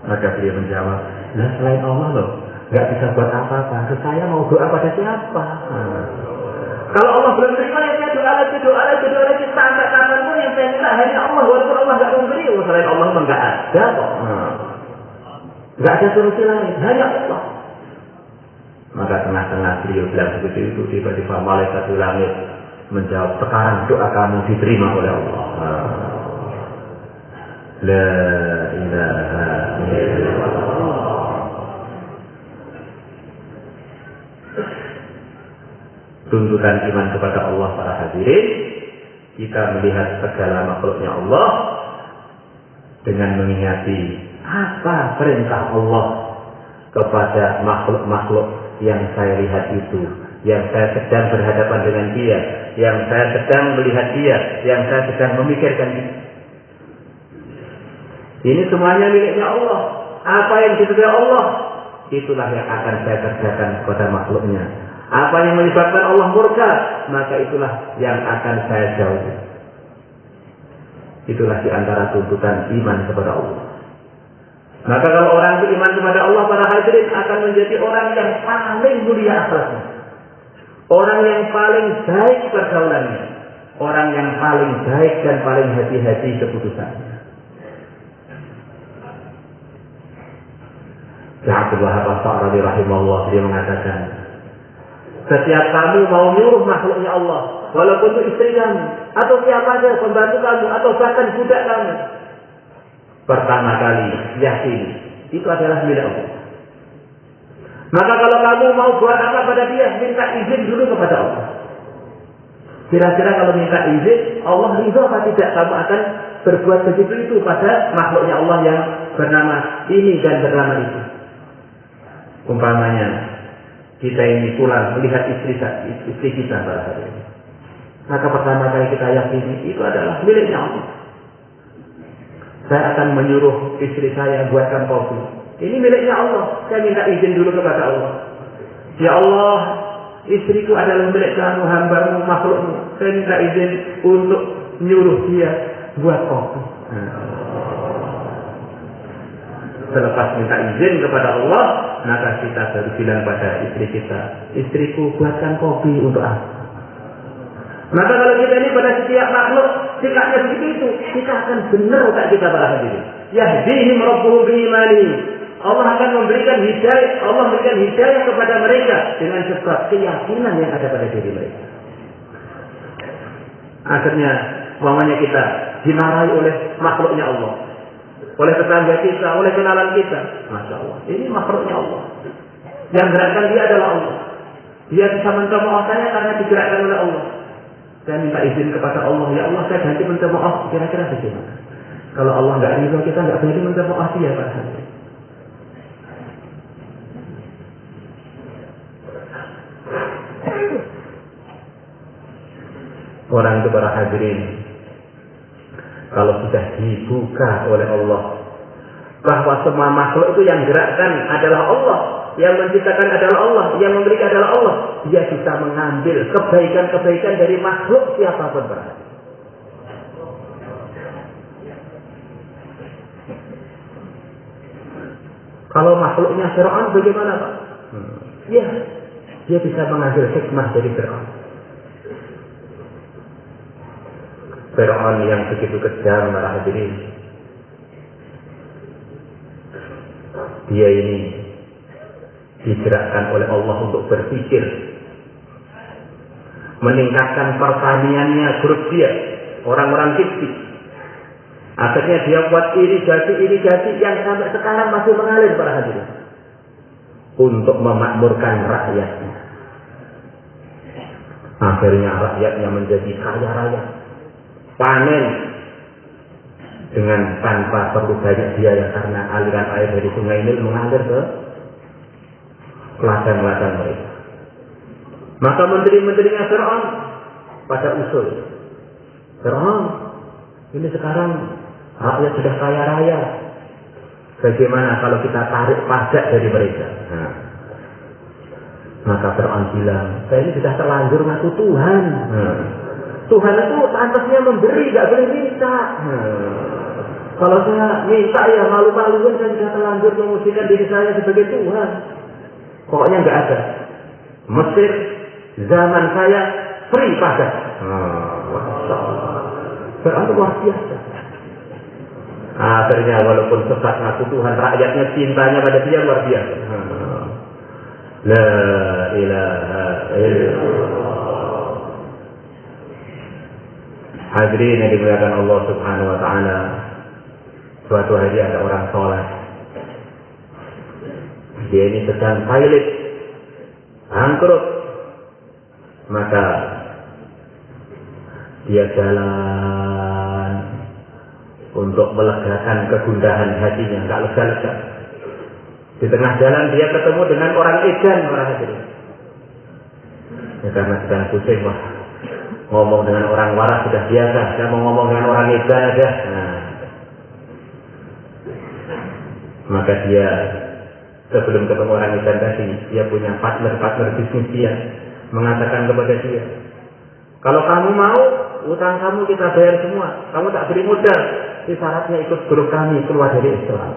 Maka beliau menjawab, nah selain Allah loh, nggak bisa buat apa-apa. Saya mau doa pada siapa? Kalau Allah belum terima ya saya doa lagi sampai kapanpun yang saya minta hanya Allah. Walaupun Allah nggak memberi, selain Allah nggak ada kok. Nggak ada solusi lain, hanya Allah. Maka tengah-tengah beliau bilang seperti itu, tiba-tiba malaikat di langit menjawab, sekarang doa kamu diterima oleh Allah. La ilaha illallah. Tuntutan iman kepada Allah para hadirin, kita melihat segala makhluknya Allah dengan mengingati apa perintah Allah kepada makhluk-makhluk yang saya lihat itu, yang saya sedang berhadapan dengan dia, yang saya sedang melihat dia, yang saya sedang memikirkan dia. Ini semuanya miliknya Allah. Apa yang disukai Allah, itulah yang akan saya kerjakan kepada makhluknya. Apa yang menyebabkan Allah murka, maka itulah yang akan saya jauhi. Itulah di antara tuntutan iman kepada Allah. Maka kalau orang beriman kepada Allah, para hadirin, akan menjadi orang yang paling mulia akhlaknya, orang yang paling baik pergaulannya, orang yang paling baik dan paling hati-hati keputusannya. Abdullah As-Sa'radi rahimahullah, dia mengatakan, setiap kamu mau nyuruh makhluknya Allah, walaupun itu istri kamu, atau siapa saja, pembantu kamu, atau bahkan budak kamu, pertama kali yakin itu adalah milik Allah. Maka kalau kamu mau buat apa pada dia, minta izin dulu kepada Allah. Kira-kira kalau minta izin, Allah ridho apa tidak kamu akan berbuat begitu itu pada makhluknya Allah yang bernama ini dan bernama itu. Umpamanya kita ini pulang melihat istri kita pada hari ini, maka pertama kali kita yakini itu adalah miliknya Allah. Saya akan menyuruh istri saya buatkan kopi. Ini miliknya Allah. Saya minta izin dulu kepada Allah. Ya Allah, istriku adalah milik kamu, hambamu, makhlukmu. Saya minta izin untuk menyuruh dia buat kopi. Selepas minta izin kepada Allah, maka kita baru bilang pada istri kita, istriku buatkan kopi untuk aku. Maka kalau kita ini pada setiap makhluk sikapnya begitu itu, kita akan benar tak kita para hadirin. Yahdihim rabbuhum biimani. Allah akan memberikan hidayah, Allah memberikan hidayah kepada mereka dengan sebab keyakinan yang ada pada diri mereka. Akhirnya, umpamanya kita dimarahi oleh makhluknya Allah, oleh tetangga kita, oleh kenalan kita. Masya Allah, ini makhluknya Allah. Yang gerakkan dia adalah Allah. Dia bisa mencemooh saya karena digerakkan oleh Allah. Saya minta izin kepada Allah, ya Allah saya ganti mencemooh, kira-kira bagaimana? Kalau Allah nggak ridho, kita nggak berani mencemooh dia Pak. Orang itu para hadirin, kalau sudah dibuka oleh Allah bahwa semua makhluk itu yang gerakkan adalah Allah, yang menciptakan adalah Allah, yang memberikan adalah Allah, dia bisa mengambil kebaikan-kebaikan dari makhluk siapapun berada. Kalau makhluknya Fir'aun bagaimana Pak? Ya, dia bisa mengambil hikmah dari Fir'aun. Fir'aun yang begitu kejam para hadirin, dia ini digerakkan oleh Allah untuk berpikir, meningkatkan pertaniannya grup dia, orang-orang Kipti. Akhirnya dia buat irigasi yang sampai sekarang masih mengalir para hadirin, untuk memakmurkan rakyatnya. Akhirnya rakyatnya menjadi kaya raya, panen dengan tanpa perlu banyak biaya karena aliran air dari sungai Nil mengalir ke ladang-ladang mereka. Maka menteri-menterinya Fir'aun pada usul. Fir'aun, ini sekarang rakyat sudah kaya raya. Bagaimana kalau kita tarik pajak dari mereka? Nah, maka Fir'aun bilang, saya ini sudah terlanjur ngaku Tuhan. Tuhan itu pantasnya memberi, gak boleh minta. Kalau saya minta ya malu-maluin, saya sudah terlanjur memujikan diri saya sebagai Tuhan. Pokoknya nggak ada. Mesir zaman saya free pajak. Fir'aun itu luar biasa. Akhirnya walaupun sesat ngaku Tuhan, rakyatnya cintanya pada dia luar biasa. La ilaha illallah. Hadirin yang dimuliakan Allah Subhanahu wa taala. Suatu hari ada orang soleh. Dia ini sedang pailit, bangkrut. Maka dia jalan untuk melegakan kegundahan hatinya, nggak lega-lega. Di tengah jalan dia ketemu dengan orang edan, orang hadirin. Ya, karena sedang pusing, wah, ngomong dengan orang waras sudah biasa, saya mau ngomong dengan orang edan aja. Nah, maka dia sebelum ketemu orang edan tadi, dia punya partner bisnis dia, mengatakan kepada dia, kalau kamu mau, utang kamu kita bayar semua, kamu tak beri modal, tapi syaratnya ikut grup kami keluar dari Islam.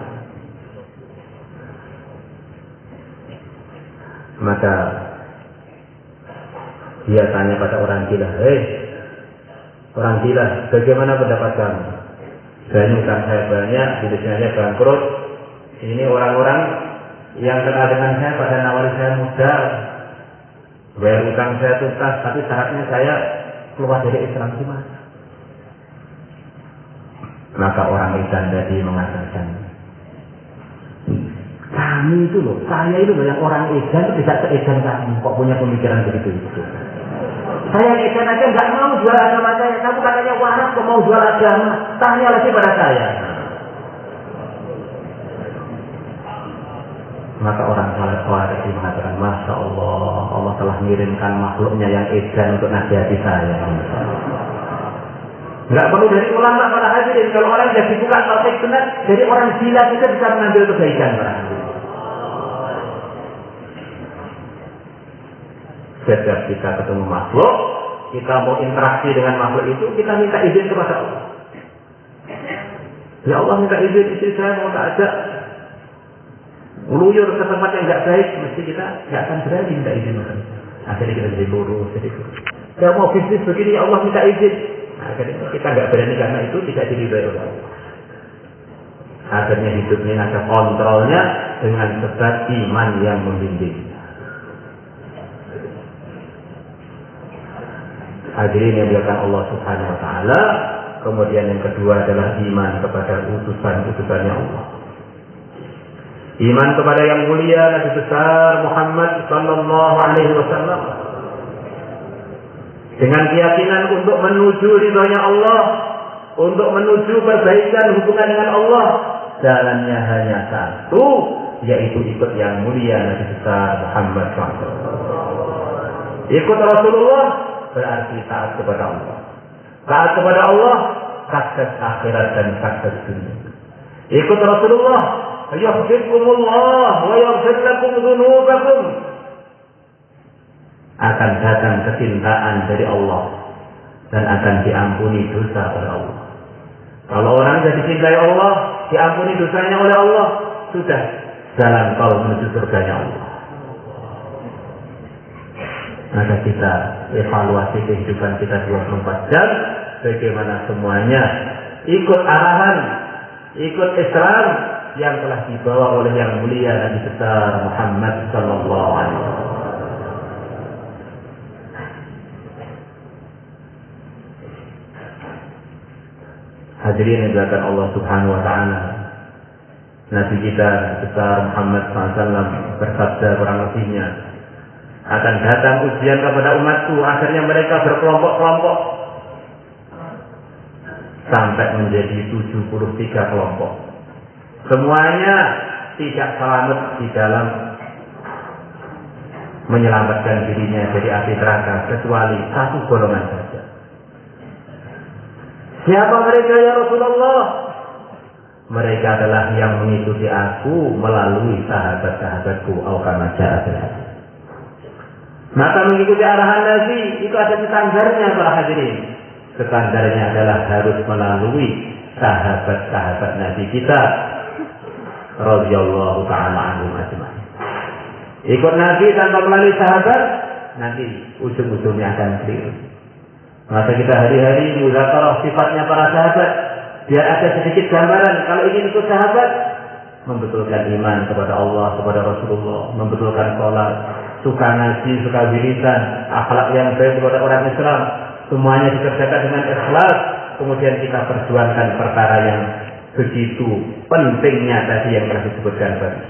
Maka dia tanya pada orang gila, orang gila, bagaimana pendapat kamu? Dan utang saya banyak, bisnisnya bangkrut. Ini orang-orang yang kenal dengan saya pada nawari saya modal, bayar utang saya tuntas, tapi syaratnya saya keluar dari Islam, gimana? Maka orang edan tadi mengatakan, kami itu loh, saya itu loh yang orang edan itu tidak seedan kamu, kok punya pemikiran begitu itu. Saya edan aja nggak mau jual agama saya, kamu katanya waras kok mau jual agama, tanya lagi pada saya. Maka orang saleh tadi mengatakan, Masya Allah, Allah telah mengirimkan makhluknya yang edan untuk nasihati saya. Nggak perlu dari ulama para hadirin, kalau orang sudah dibuka tauhid benar, dari orang gila kita bisa mengambil kebaikan para hadirin. Setiap kita ketemu makhluk, kita mau interaksi dengan makhluk itu, kita minta izin kepada Allah. Ya Allah, minta izin, istri saya mau tak ajak meluyur ke tempat yang nggak baik, mesti kita nggak akan berani minta izin. Akhirnya kita jadi lurus, jadi lurus. Saya mau bisnis begini, ya Allah minta izin. Akhirnya kita nggak berani karena itu tidak diridhoi oleh Allah. Akhirnya hidupnya ada kontrolnya dengan sebab iman yang membimbing. Hadirin yang dimuliakan Allah Subhanahu wa taala. Kemudian yang kedua adalah iman kepada utusan-utusannya Allah. Iman kepada yang mulia Nabi besar Muhammad sallallahu alaihi wasallam. Dengan keyakinan untuk menuju ridhonya Allah, untuk menuju perbaikan hubungan dengan Allah, jalannya hanya satu, yaitu ikut yang mulia Nabi besar Muhammad SAW. Ikut Rasulullah berarti taat kepada Allah. Taat kepada Allah, sukses akhirat dan sukses dunia. Ikut Rasulullah, yuhibbukumullah wa yaghfir lakum dzunubakum. Akan datang kecintaan dari Allah dan akan diampuni dosa oleh Allah. Kalau orang sudah dicintai Allah, diampuni dosanya oleh Allah, sudah jalan tol menuju surganya Allah. Maka kita evaluasi kehidupan kita 24 jam, bagaimana semuanya ikut arahan, ikut Islam yang telah dibawa oleh yang mulia Nabi besar Muhammad sallallahu alaihi wasallam. Hadirin yang dimuliakan Allah Subhanahu wa taala. Nabi kita besar Muhammad SAW bersabda kurang lebihnya, akan datang ujian kepada umatku, akhirnya mereka berkelompok-kelompok sampai menjadi 73 kelompok. Semuanya tidak selamat di dalam menyelamatkan dirinya dari api neraka kecuali satu golongan saja. Siapa mereka ya Rasulullah? Mereka adalah yang mengikuti aku melalui sahabat-sahabatku. Maka mengikuti arahan Nabi itu ada standarnya para hadirin. Standarnya adalah harus melalui sahabat-sahabat Nabi kita radhiyallahu ta'ala anhum ajma'in. Ikut Nabi tanpa melalui sahabat, nanti ujung-ujungnya akan keliru. Maka kita hari-hari muzakarah sifatnya para sahabat, biar ada sedikit gambaran. Kalau ingin ikut sahabat, membetulkan iman kepada Allah, kepada Rasulullah, membetulkan sholat, suka ngaji, suka wiridan, akhlak yang baik kepada orang Islam, semuanya dikerjakan dengan ikhlas. Kemudian kita perjuangkan perkara yang begitu pentingnya tadi yang telah disebutkan tadi.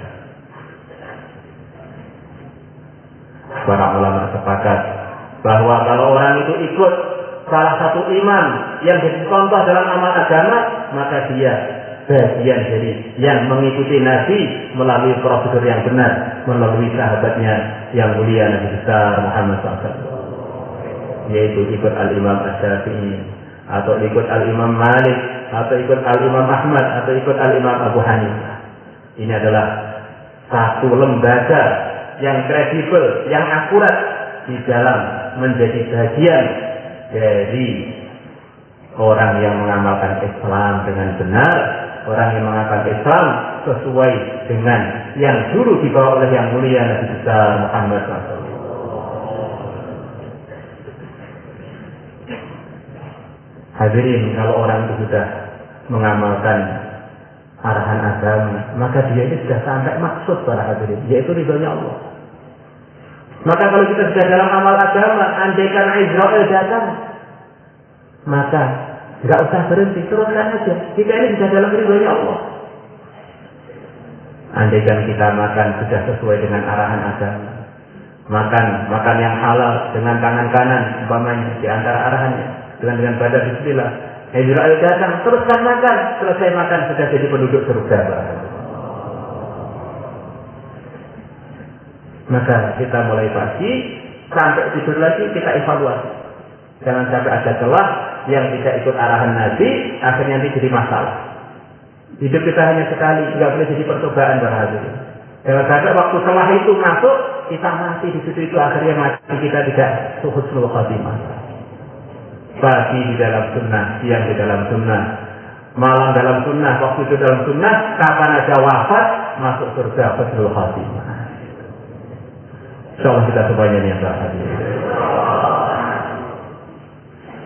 Para ulama sepakat bahwa kalau orang itu ikut salah satu imam yang jadi contoh dalam amal agama, maka dia bagian dari yang mengikuti Nabi melalui prosedur yang benar, melalui sahabatnya yang mulia Nabi besar Muhammad SAW, yaitu ikut Al-Imam Asy-Syafi'i, atau ikut Al-Imam Malik, atau ikut Al-Imam Ahmad, atau ikut Al-Imam Abu Hanifah. Ini adalah satu lembaga yang kredibel, yang akurat di dalam menjadi bagian dari orang yang mengamalkan Islam dengan benar, orang yang mengamalkan Islam sesuai dengan yang dulu dibawa oleh yang mulia Nabi besar Muhammad SAW. Hadirin, kalau orang itu sudah mengamalkan arahan agama, maka dia ini sudah sampai maksud para hadirin, yaitu ridhonya Allah. Maka kalau kita sudah dalam amal agama, andaikan Israel datang, maka nggak usah berhenti, teruskan aja. Kita ini sudah dalam ridhonya Allah. Andaikan kita makan sudah sesuai dengan arahan agama, makan yang halal dengan tangan kanan, umpamanya di antara arahannya, dengan badan bismillah. Israel datang, teruskan makan, selesai makan sudah jadi penduduk surga. Maka kita mulai pagi sampai tidur lagi kita evaluasi. Jangan sampai ada celah yang tidak ikut arahan Nabi, akhirnya nanti jadi masalah. Hidup kita hanya sekali, nggak boleh jadi percobaan berhasil. Jangan sampai waktu celah itu masuk, kita mati di situ, itu akhirnya mati kita tidak husnul khatimah. Pagi di dalam sunnah, siang di dalam sunnah, malam dalam sunnah, waktu itu dalam sunnah, kapan aja wafat masuk surga husnul khatimah. Insyaallah kita semuanya yang berhadir.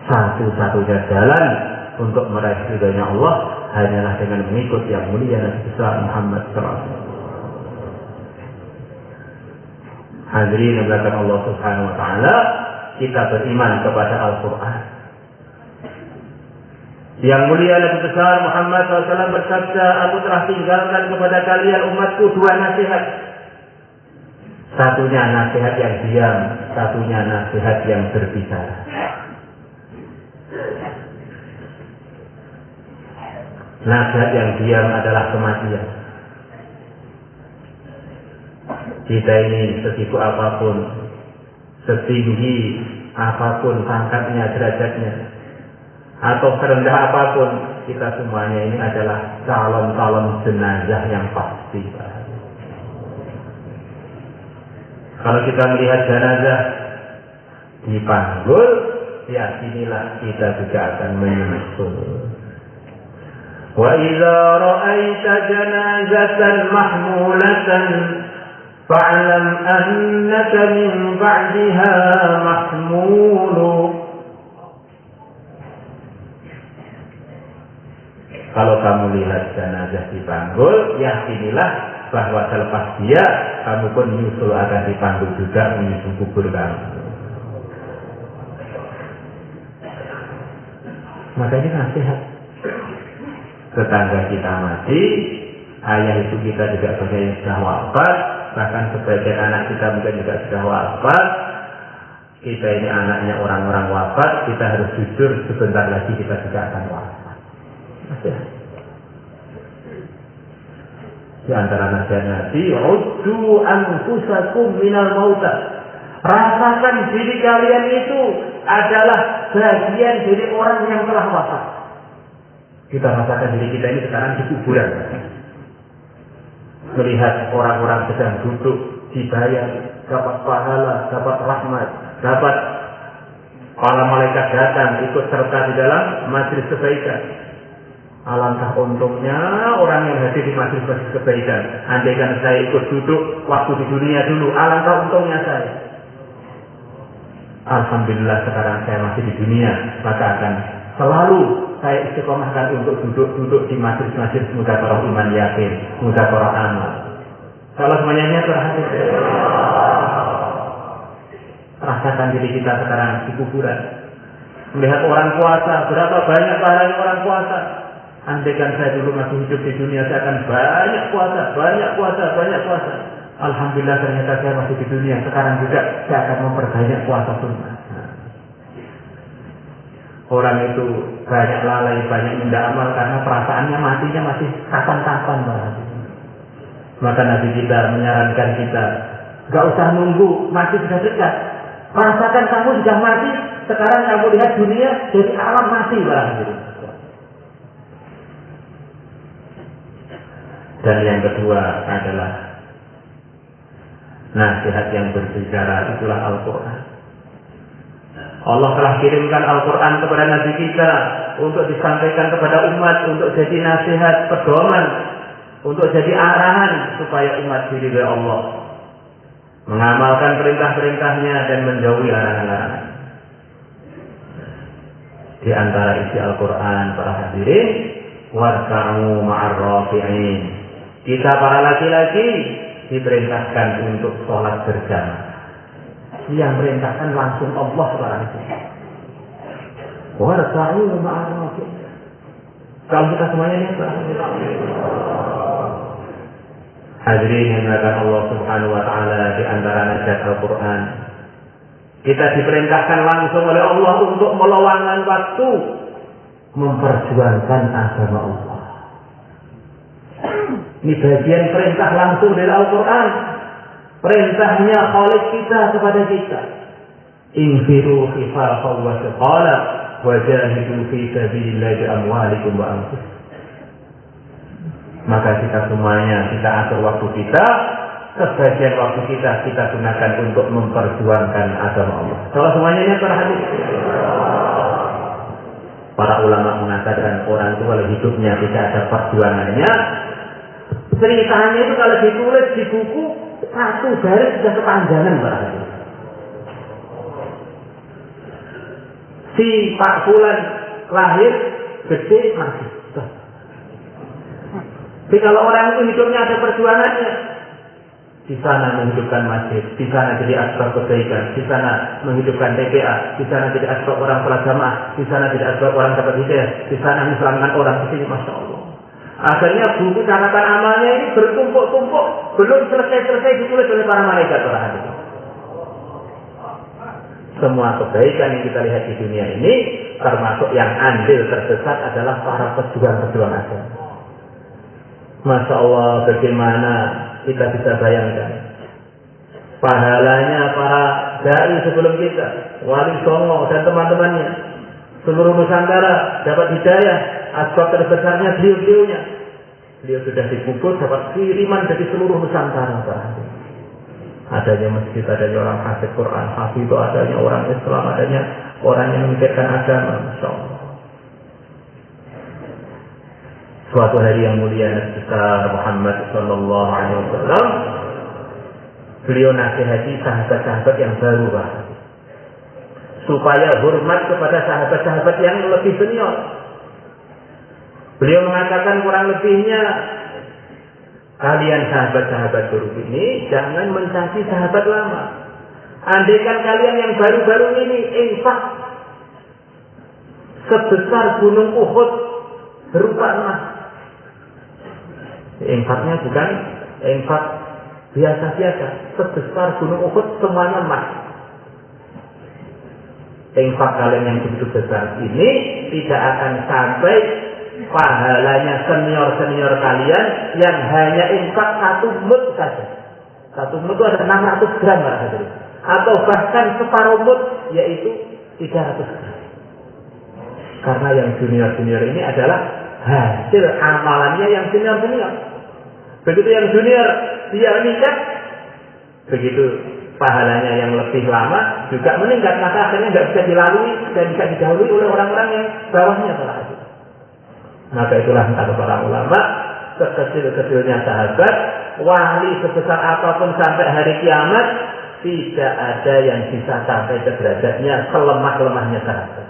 Satu-satunya jalan untuk meraih ridhonya Allah hanyalah dengan mengikut yang mulia Nabi besar Muhammad SAW. Hadirin yang dimuliakan Allah Subhanahu wa taala, kita beriman kepada Al-Qur'an. Yang mulia Nabi besar Muhammad SAW bersabda, aku telah tinggalkan kepada kalian umatku dua nasihat. Satunya nasihat yang diam, satunya nasihat yang berbicara. Nasihat yang diam adalah kematian. Kita ini sesibuk apapun, setinggi apapun pangkatnya, derajatnya, atau serendah apapun, kita semuanya ini adalah calon-calon jenazah yang pasti. Kalau kita melihat jenazah dipanggul, yakinilah kita juga akan menyusul. Wa idza ra'aita janazatan mahmulatan fa'lam annaka min ba'daha mahmulu. Kalau kamu lihat jenazah dipanggul, yakinilah bahwa selepas dia, kamu pun nyusul akan dipanggul juga menuju kubur kamu. Maka ini nasihat. Tetangga kita mati, ayah ibu kita juga sebagian sudah wafat, bahkan sebagian anak kita mungkin juga sudah wafat. Kita ini anaknya orang-orang wafat, kita harus jujur, sebentar lagi kita juga akan wafat. Nasihat. Di antara nasihat Nabi, uddu anfusakum minal mauta. Rasakan diri kalian itu adalah bagian dari orang yang telah wafat. Kita rasakan diri kita ini sekarang di kuburan. Melihat orang-orang sedang duduk, dibayar, dapat pahala, dapat rahmat, dapat para malaikat datang ikut serta di dalam majelis kebaikan. Alangkah untungnya orang yang hadir di majelis kebaikan. Andaikan saya ikut duduk waktu di dunia dulu, alangkah untungnya saya. Alhamdulillah sekarang saya masih di dunia, maka akan selalu saya istiqomahkan untuk duduk-duduk di majelis-majelis mudzakarah iman yakin, mudzakarah amal. Kalau semuanya terhadap rasakan diri kita sekarang di kuburan. Melihat orang puasa, berapa banyak pahalanya orang puasa. Andaikan saya dulu masih hidup di dunia, saya akan banyak puasa. Alhamdulillah ternyata saya masih di dunia. Sekarang juga saya akan memperbanyak puasa sunnah. Orang itu banyak lalai, banyak menunda amal karena perasaannya matinya masih kapan-kapan. Maka Nabi kita menyarankan kita, gak usah nunggu mati sudah dekat. Rasakan kamu sudah mati, sekarang kamu lihat dunia jadi alam mati barangkali. Dan yang kedua adalah nasihat yang berbicara, itulah Al-Quran. Allah telah kirimkan Al-Quran kepada Nabi kita untuk disampaikan kepada umat, untuk jadi nasihat, pedoman, untuk jadi arahan supaya umat diridhai Allah, mengamalkan perintah-perintahnya dan menjauhi larangan-larangan. Di antara isi Al-Quran para hadirin, warka'u ma'ar rafi'in. Kita para laki-laki diperintahkan untuk sholat berjamaah. Yang perintahkan langsung Allah SWT. Warka'u ma'ar rafi'in. Kalau kita semuanya ini hadirin yang dimuliakan Allah Subhanahu wa taala, di antara nasihat Al-Quran, kita diperintahkan langsung oleh Allah untuk meluangkan waktu memperjuangkan agama Allah. Ini bagian perintah langsung dari Al-Quran. Perintahnya Khalik kita kepada kita. Infiru khifafan wa thiqala wajahidu fi sabilillahi bi amwalikum wa anfusikum. Maka kita semuanya, kita atur waktu kita, sebagian waktu kita gunakan untuk memperjuangkan agama Allah. Kalau semuanya ini terhadap para ulama mengatakan orang itu kalau hidupnya tidak ada perjuangannya, ceritanya itu kalau ditulis di buku satu baris sudah kepanjangan berarti. Si Pak Fulan lahir gede mati. Tapi kalau orang itu hidupnya ada perjuangannya, di sana menghidupkan masjid, di sana jadi asbab kebaikan, di sana menghidupkan TPA, di sana jadi asbab orang sholat jamaah, di sana jadi asbab orang dapat hidayah, di sana mengislamkan orang, di sini Masya Allah. Akhirnya buku catatan amalnya ini bertumpuk-tumpuk, belum selesai-selesai ditulis oleh para malaikat orang itu. Semua kebaikan yang kita lihat di dunia ini, termasuk yang andil tersesat adalah para pejuang-pejuang agama. Masya Allah, bagaimana kita bisa bayangkan pahalanya para dai sebelum kita, Wali Songo dan teman-temannya, seluruh Nusantara dapat hidayah. Asbab terbesarnya beliau-beliaunya. Beliau sudah dikubur, dapat kiriman dari seluruh Nusantara. Adanya masjid, adanya orang hafid Quran, hafid, adanya orang Islam, adanya orang yang memikirkan agama. Masya Allah. Suatu hari yang mulia Nabi besar Muhammad Sallallahu Alaihi Wasallam, beliau nasihati sahabat-sahabat yang baru, supaya hormat kepada sahabat-sahabat yang lebih senior. Beliau mengatakan kurang lebihnya, kalian sahabat-sahabat baru ini jangan mencaci sahabat lama. Andaikan kalian yang baru-baru ini infak sebesar gunung Uhud berupa emas. Infaknya bukan infak biasa-biasa, sebesar gunung Uhud semuanya emas. Infak kalian yang begitu besar ini tidak akan sampai pahalanya senior-senior kalian yang hanya infak 1 mud saja. 1 mud itu ada 600 gram barangkali. Atau bahkan separuh mud, yaitu 300 gram. Karena yang junior-junior ini adalah hasil amalannya yang senior. Begitu yang junior dia meningkat, begitu pahalanya yang lebih lama juga meningkat, maka akhirnya nggak bisa dilalui dan bisa didahului oleh orang-orang yang bawahnya telah. Maka itulah kata para ulama, sekecil-kecilnya sahabat, wali sebesar apapun sampai hari kiamat, tidak ada yang bisa sampai ke derajatnya selemah-lemahnya sahabat.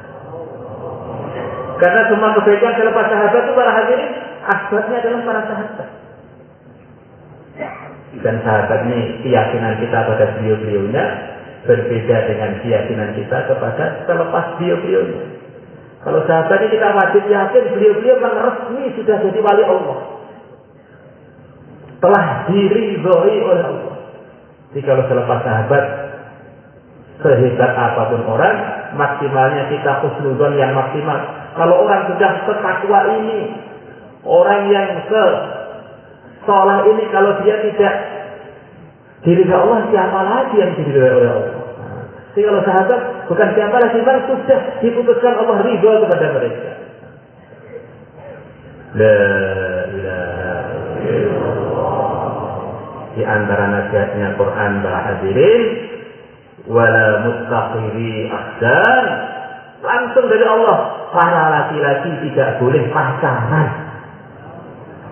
Karena semua kebaikan selepas sahabat itu para hadirin, asbabnya adalah para sahabat. Dan sahabat ini keyakinan kita pada beliau-beliaunya berbeda dengan keyakinan kita kepada selepas beliau-beliaunya. Kalau sahabat ini kita wajib yakin beliau-beliau memang resmi sudah jadi wali Allah, telah diridhoi oleh Allah. Jadi kalau selepas sahabat, sehebat apapun orang, maksimalnya kita husnudzon yang maksimal. Kalau orang sudah setakwa ini, orang yang seolah ini, kalau dia tidak diridhoi Allah, siapa lagi yang diridhoi oleh Allah? Jadi kalau sahabat bukan siapa lagi, memang sudah diputuskan Allah ridho kepada mereka. La ilaha illallah. Di antara nasihatnya Quran para hadirin, wala muttaqiri ahdan, langsung dari Allah, para laki-laki tidak boleh pacaran.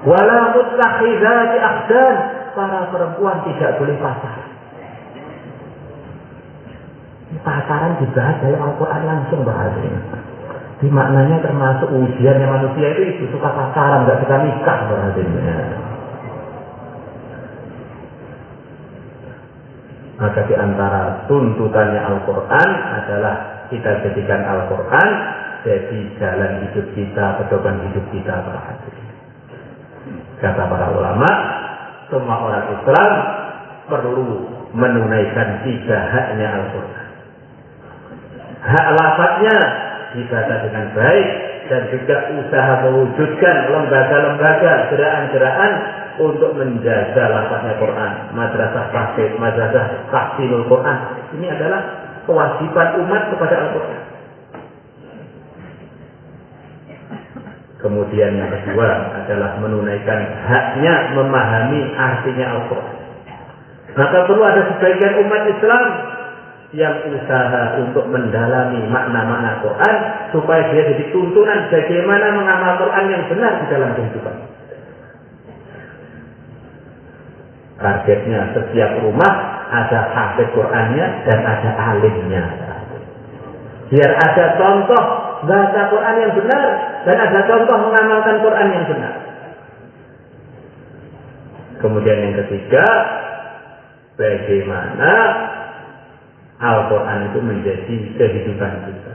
Wala muttakhidati ahdan, para perempuan tidak boleh pacaran. Pacaran dibahas dalam Al-Quran langsung bahasanya. Di maknanya termasuk ujiannya manusia itu suka pacaran, nggak suka nikah bahasanya. Maka di antara tuntutannya Al-Quran adalah kita jadikan Al-Quran jadi jalan hidup kita, pedoman hidup kita para hadirin. Kata para ulama, semua orang Islam perlu menunaikan 3 haknya Al-Quran. Hak lafadznya dibaca dengan baik dan juga usaha mewujudkan lembaga-lembaga, gerakan-gerakan untuk menjaga lafadznya Quran. Madrasah tahfidz, madrasah tahfidul Quran. Ini adalah kewajiban umat kepada Al-Quran. Kemudian yang kedua adalah menunaikan haknya memahami artinya Al-Quran. Maka perlu ada sebagian umat Islam yang usaha untuk mendalami makna-makna Quran supaya dia jadi tuntunan bagaimana mengamal Quran yang benar di dalam kehidupan. Targetnya setiap rumah ada hafidz Qurannya dan ada alimnya. Biar ada contoh baca Quran yang benar dan ada contoh mengamalkan Quran yang benar. Kemudian yang ketiga, bagaimana Al-Quran itu menjadi kehidupan kita,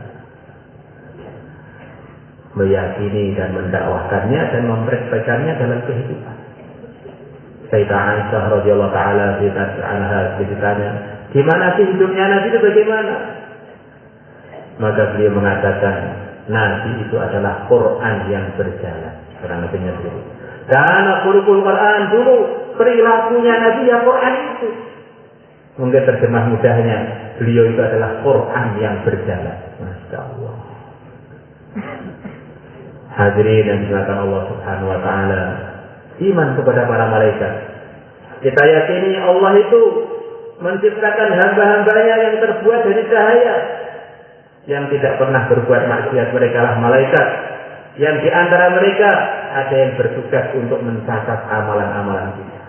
meyakini dan mendakwahkannya dan mempraktikannya dalam kehidupan. Sayyidah Aisyah radhiyallahu taala anha ditanya, gimana sih hidupnya Nabi itu bagaimana? Maka beliau mengatakan, Nabi itu adalah Quran yang berjalan. Kurang lebihnya begitu. Karena khuluqul Quran dulu, perilakunya Nabi ya Quran itu. Mungkin terjemah mudahnya, beliau itu adalah Quran yang berjalan. Masya Allah. Hadirin yang dimuliakan Allah Subhanahu wa taala, iman kepada para malaikat. Kita yakini Allah itu menciptakan hamba-hambanya yang terbuat dari cahaya, yang tidak pernah berbuat maksiat, mereka lah malaikat. Yang di antara mereka ada yang bertugas untuk mencatat amalan-amalan kita.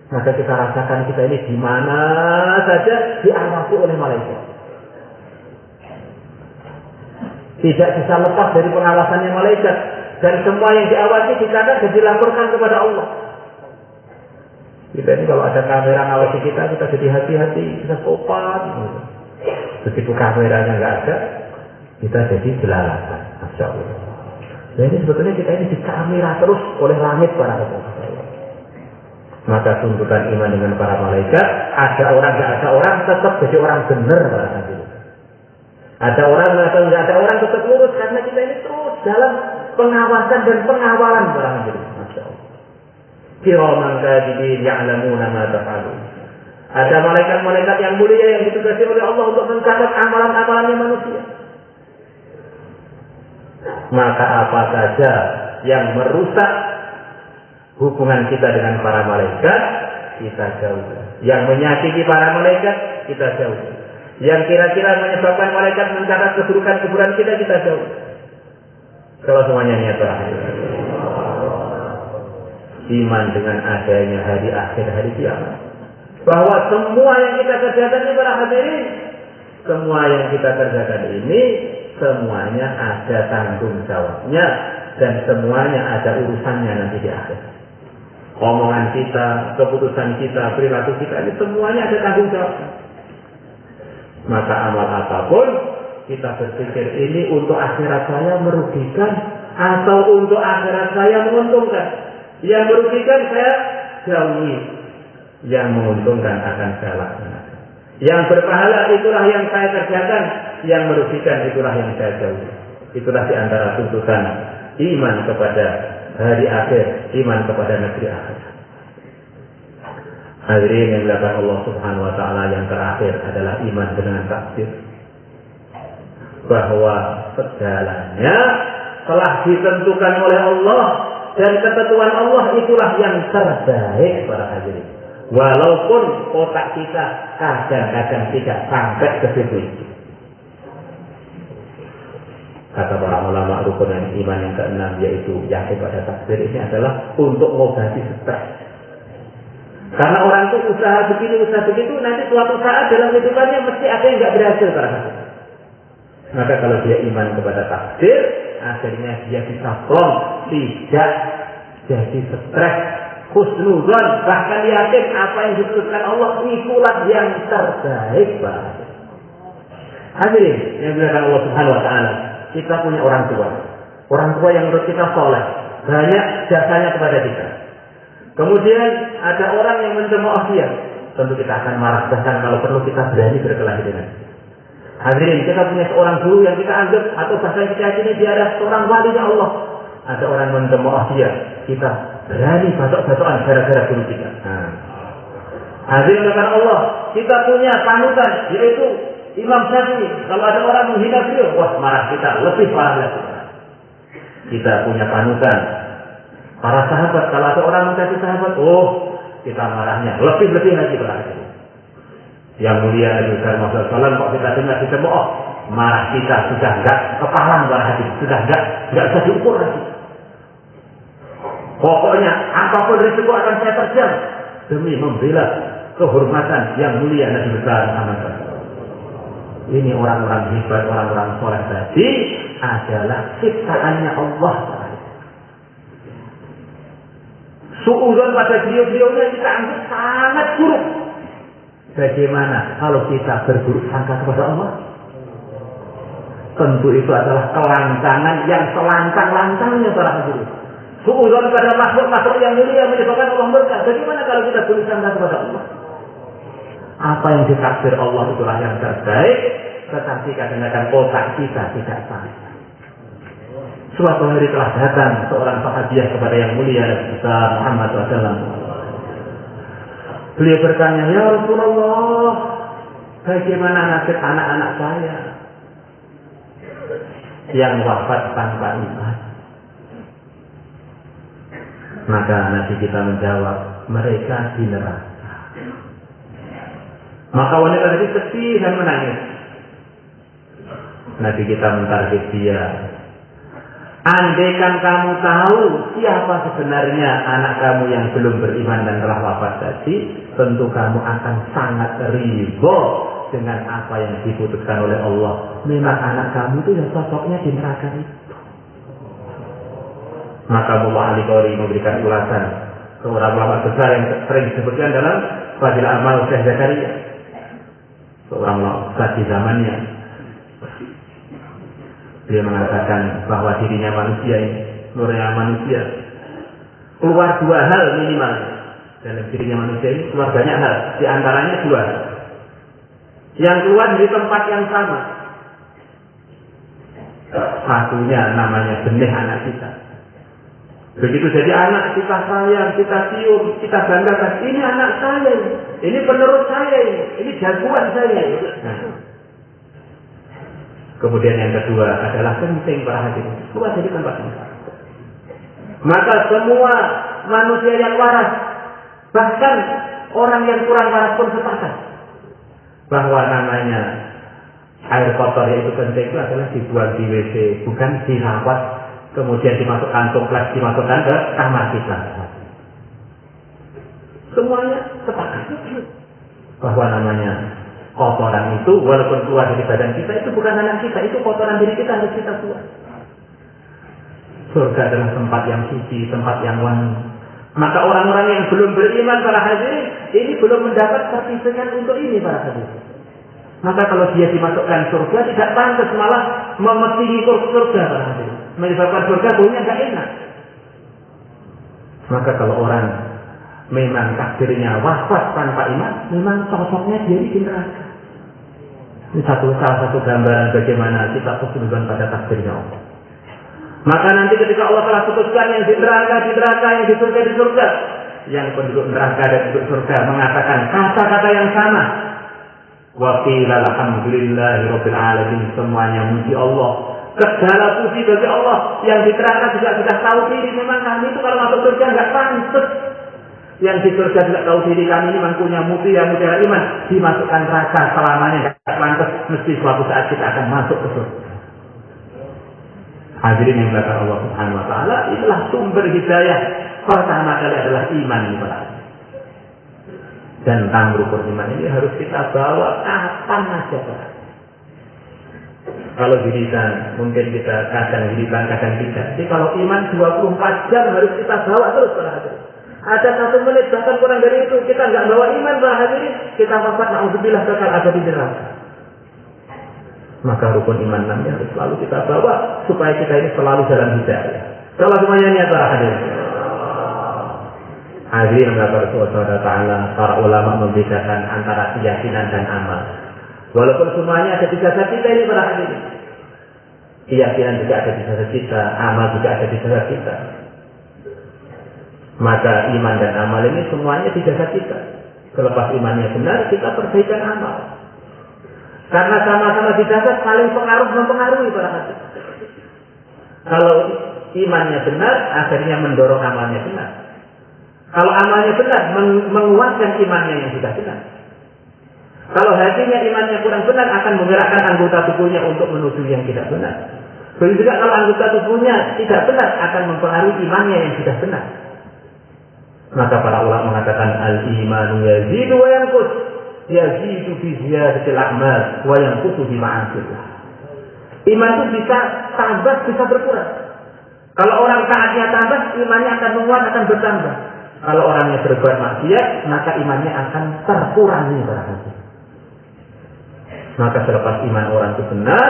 Maka kita rasakan kita ini di mana saja diawasi oleh malaikat. Tidak bisa lepas dari pengawasannya malaikat. Dan semua yang diawasi dicatat dan dilaporkan kepada Allah. Kita ini kalau ada kamera ngawasi kita jadi hati-hati, kita sopan. Begitu kameranya nggak ada, kita jadi jelalatan. Masya Allah. Jadi sebetulnya kita ini di kamera terus oleh langit para Allah. Maka tuntutan iman dengan para malaikat, ada orang nggak ada orang tetap jadi orang benar para hadirin. Ada orang atau nggak ada orang tetap lurus karena kita ini terus dalam pengawasan dan pengawalan para hadirin. Masya Allah. Kiraman katibin ya'lamuna ma taf'alun. Ada malaikat-malaikat yang mulia yang ditugasi oleh Allah untuk mencatat amalan-amalannya manusia. Maka apa saja yang merusak hubungan kita dengan para malaikat, kita jauhi. Yang menyakiti para malaikat, kita jauhi. Yang kira-kira menyebabkan malaikat mencatat keburukan-keburukan kita jauhi. Kalau semuanya niat terakhir. Iman dengan adanya hari akhir, hari kiamat. Bahwa semua yang kita kerjakan ini para hadirin, semua yang kita kerjakan ini semuanya ada tanggung jawabnya dan semuanya ada urusannya nanti di akhir. Omongan kita, keputusan kita, perilaku kita ini semuanya ada tanggung jawabnya. Maka amal apapun kita berpikir ini untuk akhirat saya merugikan atau untuk akhirat saya menguntungkan. Yang merugikan saya jauhi, yang menguntungkan akan saya laksanakan. Yang berpahala itulah yang saya kerjakan, yang merugikan itulah yang saya jauhi. Itulah diantara tuntutan iman kepada hari akhir, iman kepada negeri akhir. Hadirin yang dilakukan Allah Subhanahu wa taala, yang terakhir adalah iman dengan takdir. Bahwa segalanya telah ditentukan oleh Allah dan ketentuan Allah itulah yang terbaik para hadirin. Walaupun otak kita kadang-kadang tidak sampai ke situ. Kata para ulama rukun iman yang keenam, yaitu yakin pada takdir, ini adalah untuk mengobati stres. Karena orang itu usaha begitu, nanti suatu saat dalam kehidupannya mesti ada yang nggak berhasil para hadirin. Maka kalau dia iman kepada takdir, akhirnya dia bisa plong, tidak jadi stres, husnuzon, bahkan yakin apa yang diputuskan Allah itulah yang terbaik. Hadirin yang dimuliakan Allah Subhanahu wa taala, kita punya orang tua yang menurut kita soleh, banyak jasanya kepada kita. Kemudian ada orang yang mencemooh dia, tentu kita akan marah, bahkan kalau perlu kita berani berkelahi dengan dia. Hadirin, kita punya seorang guru yang kita anggap atau bahkan kita yakini dia adalah seorang walinya Allah. Ada orang mencemooh dia, kita berani batok-batokan gara-gara guru kita. Hadirin karena Allah, kita punya panutan yaitu Imam Syafi'i. Kalau ada orang menghina beliau, wah marah kita lebih parah lagi. Kita punya panutan para sahabat. Kalau ada orang mencaci sahabat, kita marahnya lebih lagi berarti. Yang mulia Nabi Muhammad SAW kok kita dengar dicemooh, marah kita sudah enggak kepalang berarti, sudah enggak bisa diukur lagi. Pokoknya apapun risiko akan saya terjang demi membela kehormatan yang mulia Nabi Muhammad SAW. Ini orang-orang hebat, orang-orang soleh tadi adalah ciptaannya Allah. Suudzon pada beliau-beliaunya kita anggap sangat buruk. Bagaimana kalau kita berburuk sangka kepada Allah? Tentu itu adalah kelancangan yang selancang-lancangnya para hadirin. Suudzon pada makhluk-makhluk yang mulia menyebabkan Allah murka. Bagaimana kalau kita buruk sangka kepada Allah? Apa yang ditakdir Allah itulah yang terbaik, tetapi kadang-kadang otak kita tidak sampai. Suatu hari telah datang seorang sahabiah kepada yang mulia Nabi besar Muhammad SAW. Beliau bertanya, ya Rasulullah, bagaimana nasib anak-anak saya yang wafat tanpa iman? Maka Nabi kita menjawab, mereka di neraka. Maka wanita tadi sedih dan menangis. Nabi kita mentarget dia. Andaikan kamu tahu siapa sebenarnya anak kamu yang belum beriman dan telah wafat tadi, tentu kamu akan sangat ridho dengan apa yang diputuskan oleh Allah. Memang anak kamu itu yang sosoknya di neraka itu. Maka Mullah Al-Qari memberikan ulasan seorang ulama besar yang sering disebutkan dalam Fadilah Amal Syekh Zakaria, seorang ulama besar di zamannya. Dia mengatakan bahwa dirinya manusia ini, nurnya manusia, keluar dua hal minimal dalam dirinya manusia ini, keluar banyak hal, di antaranya dua. Yang keluar di tempat yang sama. Satunya namanya benih anak kita. Begitu jadi anak kita sayang, kita cium, kita banggakan. Ini anak saya, ini penerus saya, ini jagoan saya. Kemudian yang kedua adalah kencing para hadirin. Semua jadi tempat ini. Maka semua manusia yang waras, bahkan orang yang kurang waras pun sepakat bahwa namanya air kotor yaitu kencing itu adalah dibuang di WC, bukan dirawat kemudian dimasukkan toples, dimasukkan ke kamar kita. Semuanya sepakat bahwa namanya kotoran itu walaupun keluar dari badan kita itu bukan anak kita, itu kotoran diri kita harus kita buang. Surga adalah tempat yang suci, tempat yang wangi. Maka orang-orang yang belum beriman para hadirin ini belum mendapat sertifikat untuk ini para hadirin. Maka kalau dia dimasukkan surga tidak pantas, malah memetingi surga para hadirin. Menyebabkan surga baunya tidak enak. Maka kalau orang memang takdirnya wafat tanpa iman, memang cocoknya dia di neraka. Ini salah satu gambaran bagaimana kita khusnuzon pada takdirnya Allah. Maka nanti ketika Allah telah putuskan yang di neraka, yang di surga, yang penduduk neraka dan penduduk surga mengatakan kata-kata yang sama. Wa qila alhamdulillahi rabbil alamin, semuanya muji Allah. Segala puji bagi Allah. Yang di neraka juga sudah tahu diri memang kami itu kalau masuk surga enggak pantas. Yang di surga juga tahu diri kami ini memang punya mutiara iman, dimasukkan neraka selamanya enggak pantas, mesti suatu saat kita akan masuk ke surga. Hadirin yang dimuliakan Allah Subhanahu wa taala, itulah sumber hidayah pertama kali adalah iman kepada Allah. Dan tentang rukun iman ini harus kita bawa kapan saja, Pak. Kalau dirikan, mungkin kita kadang dirikan, kadang tidak. Jadi kalau iman 24 jam harus kita bawa terus, para hadirin. Ada 1 menit bahkan kurang dari itu kita nggak bawa iman, para hadirin, kita wafat naudzubillah bakal ada di neraka. Maka rukun iman 6 harus selalu kita bawa supaya kita ini selalu dalam hidayah. Kalau semuanya niat para hadirin. Hadirin yang Allah Ta'ala, para ulama membedakan antara keyakinan dan amal. Walaupun semuanya ada di jasad kita ini para hadirin. Keyakinan juga ada di jasad kita, amal juga ada di jasad kita. Maka iman dan amal ini semuanya di jasad kita. Selepas imannya benar, kita perbaikan amal. Karena sama-sama di jasad saling mempengaruhi para hadirin. Kalau imannya benar, akhirnya mendorong amalnya benar. Kalau amalnya benar, menguatkan imannya yang sudah benar. Kalau hatinya imannya kurang benar, akan menggerakkan anggota tubuhnya untuk menuju yang tidak benar. Begitu juga kalau anggota tubuhnya tidak benar, akan mempengaruhi imannya yang sudah benar. Maka para ulama mengatakan al-imanu yazidu wa yanqus. Yazidu bi ziyadatil a'mal wa yanqusu bi ma'asillah. Iman itu bisa tambah, bisa berkurang. Kalau orang taatnya tambah, imannya akan menguat, akan bertambah. Kalau orangnya berbuat maksiat, maka imannya akan terkurangi barangkali. Maka selepas iman orang itu benar,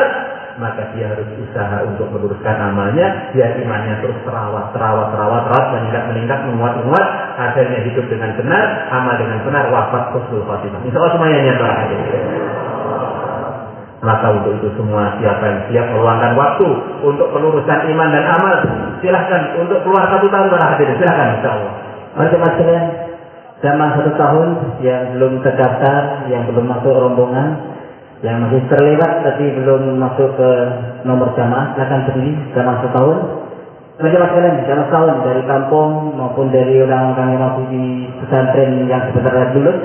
maka dia harus usaha untuk meluruskan amalnya, biar imannya terus terawat, meningkat, menguat, akhirnya hidup dengan benar, amal dengan benar, wafat husnul khotimah. Insya Allah semuanya niat barangkali. Maka untuk itu semua siapa yang siap meluangkan waktu untuk pelurusan iman dan amal, silahkan untuk keluar 1 tahun barangkali, silahkan insya Allah. Teman-teman sekalian, jamaah 1 tahun yang belum terdaftar, yang belum masuk rombongan, yang masih terlewat tapi belum masuk ke nomor jamaah, silakan berdiri. Jamaah 1 tahun. Teman-teman sekalian, jamaah 1 tahun dari kampung maupun dari orang-orang yang masih di pesantren yang sebentar lagi lulus,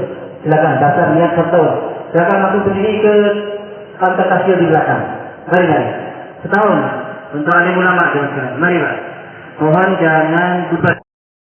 silakan daftar niat 1 tahun. Silakan langsung berdiri ke kantor kasir di belakang. Mari. 1 tahun untuk alim ulama, jamaah sekalian. Mari Pak. Mohon jangan bubar.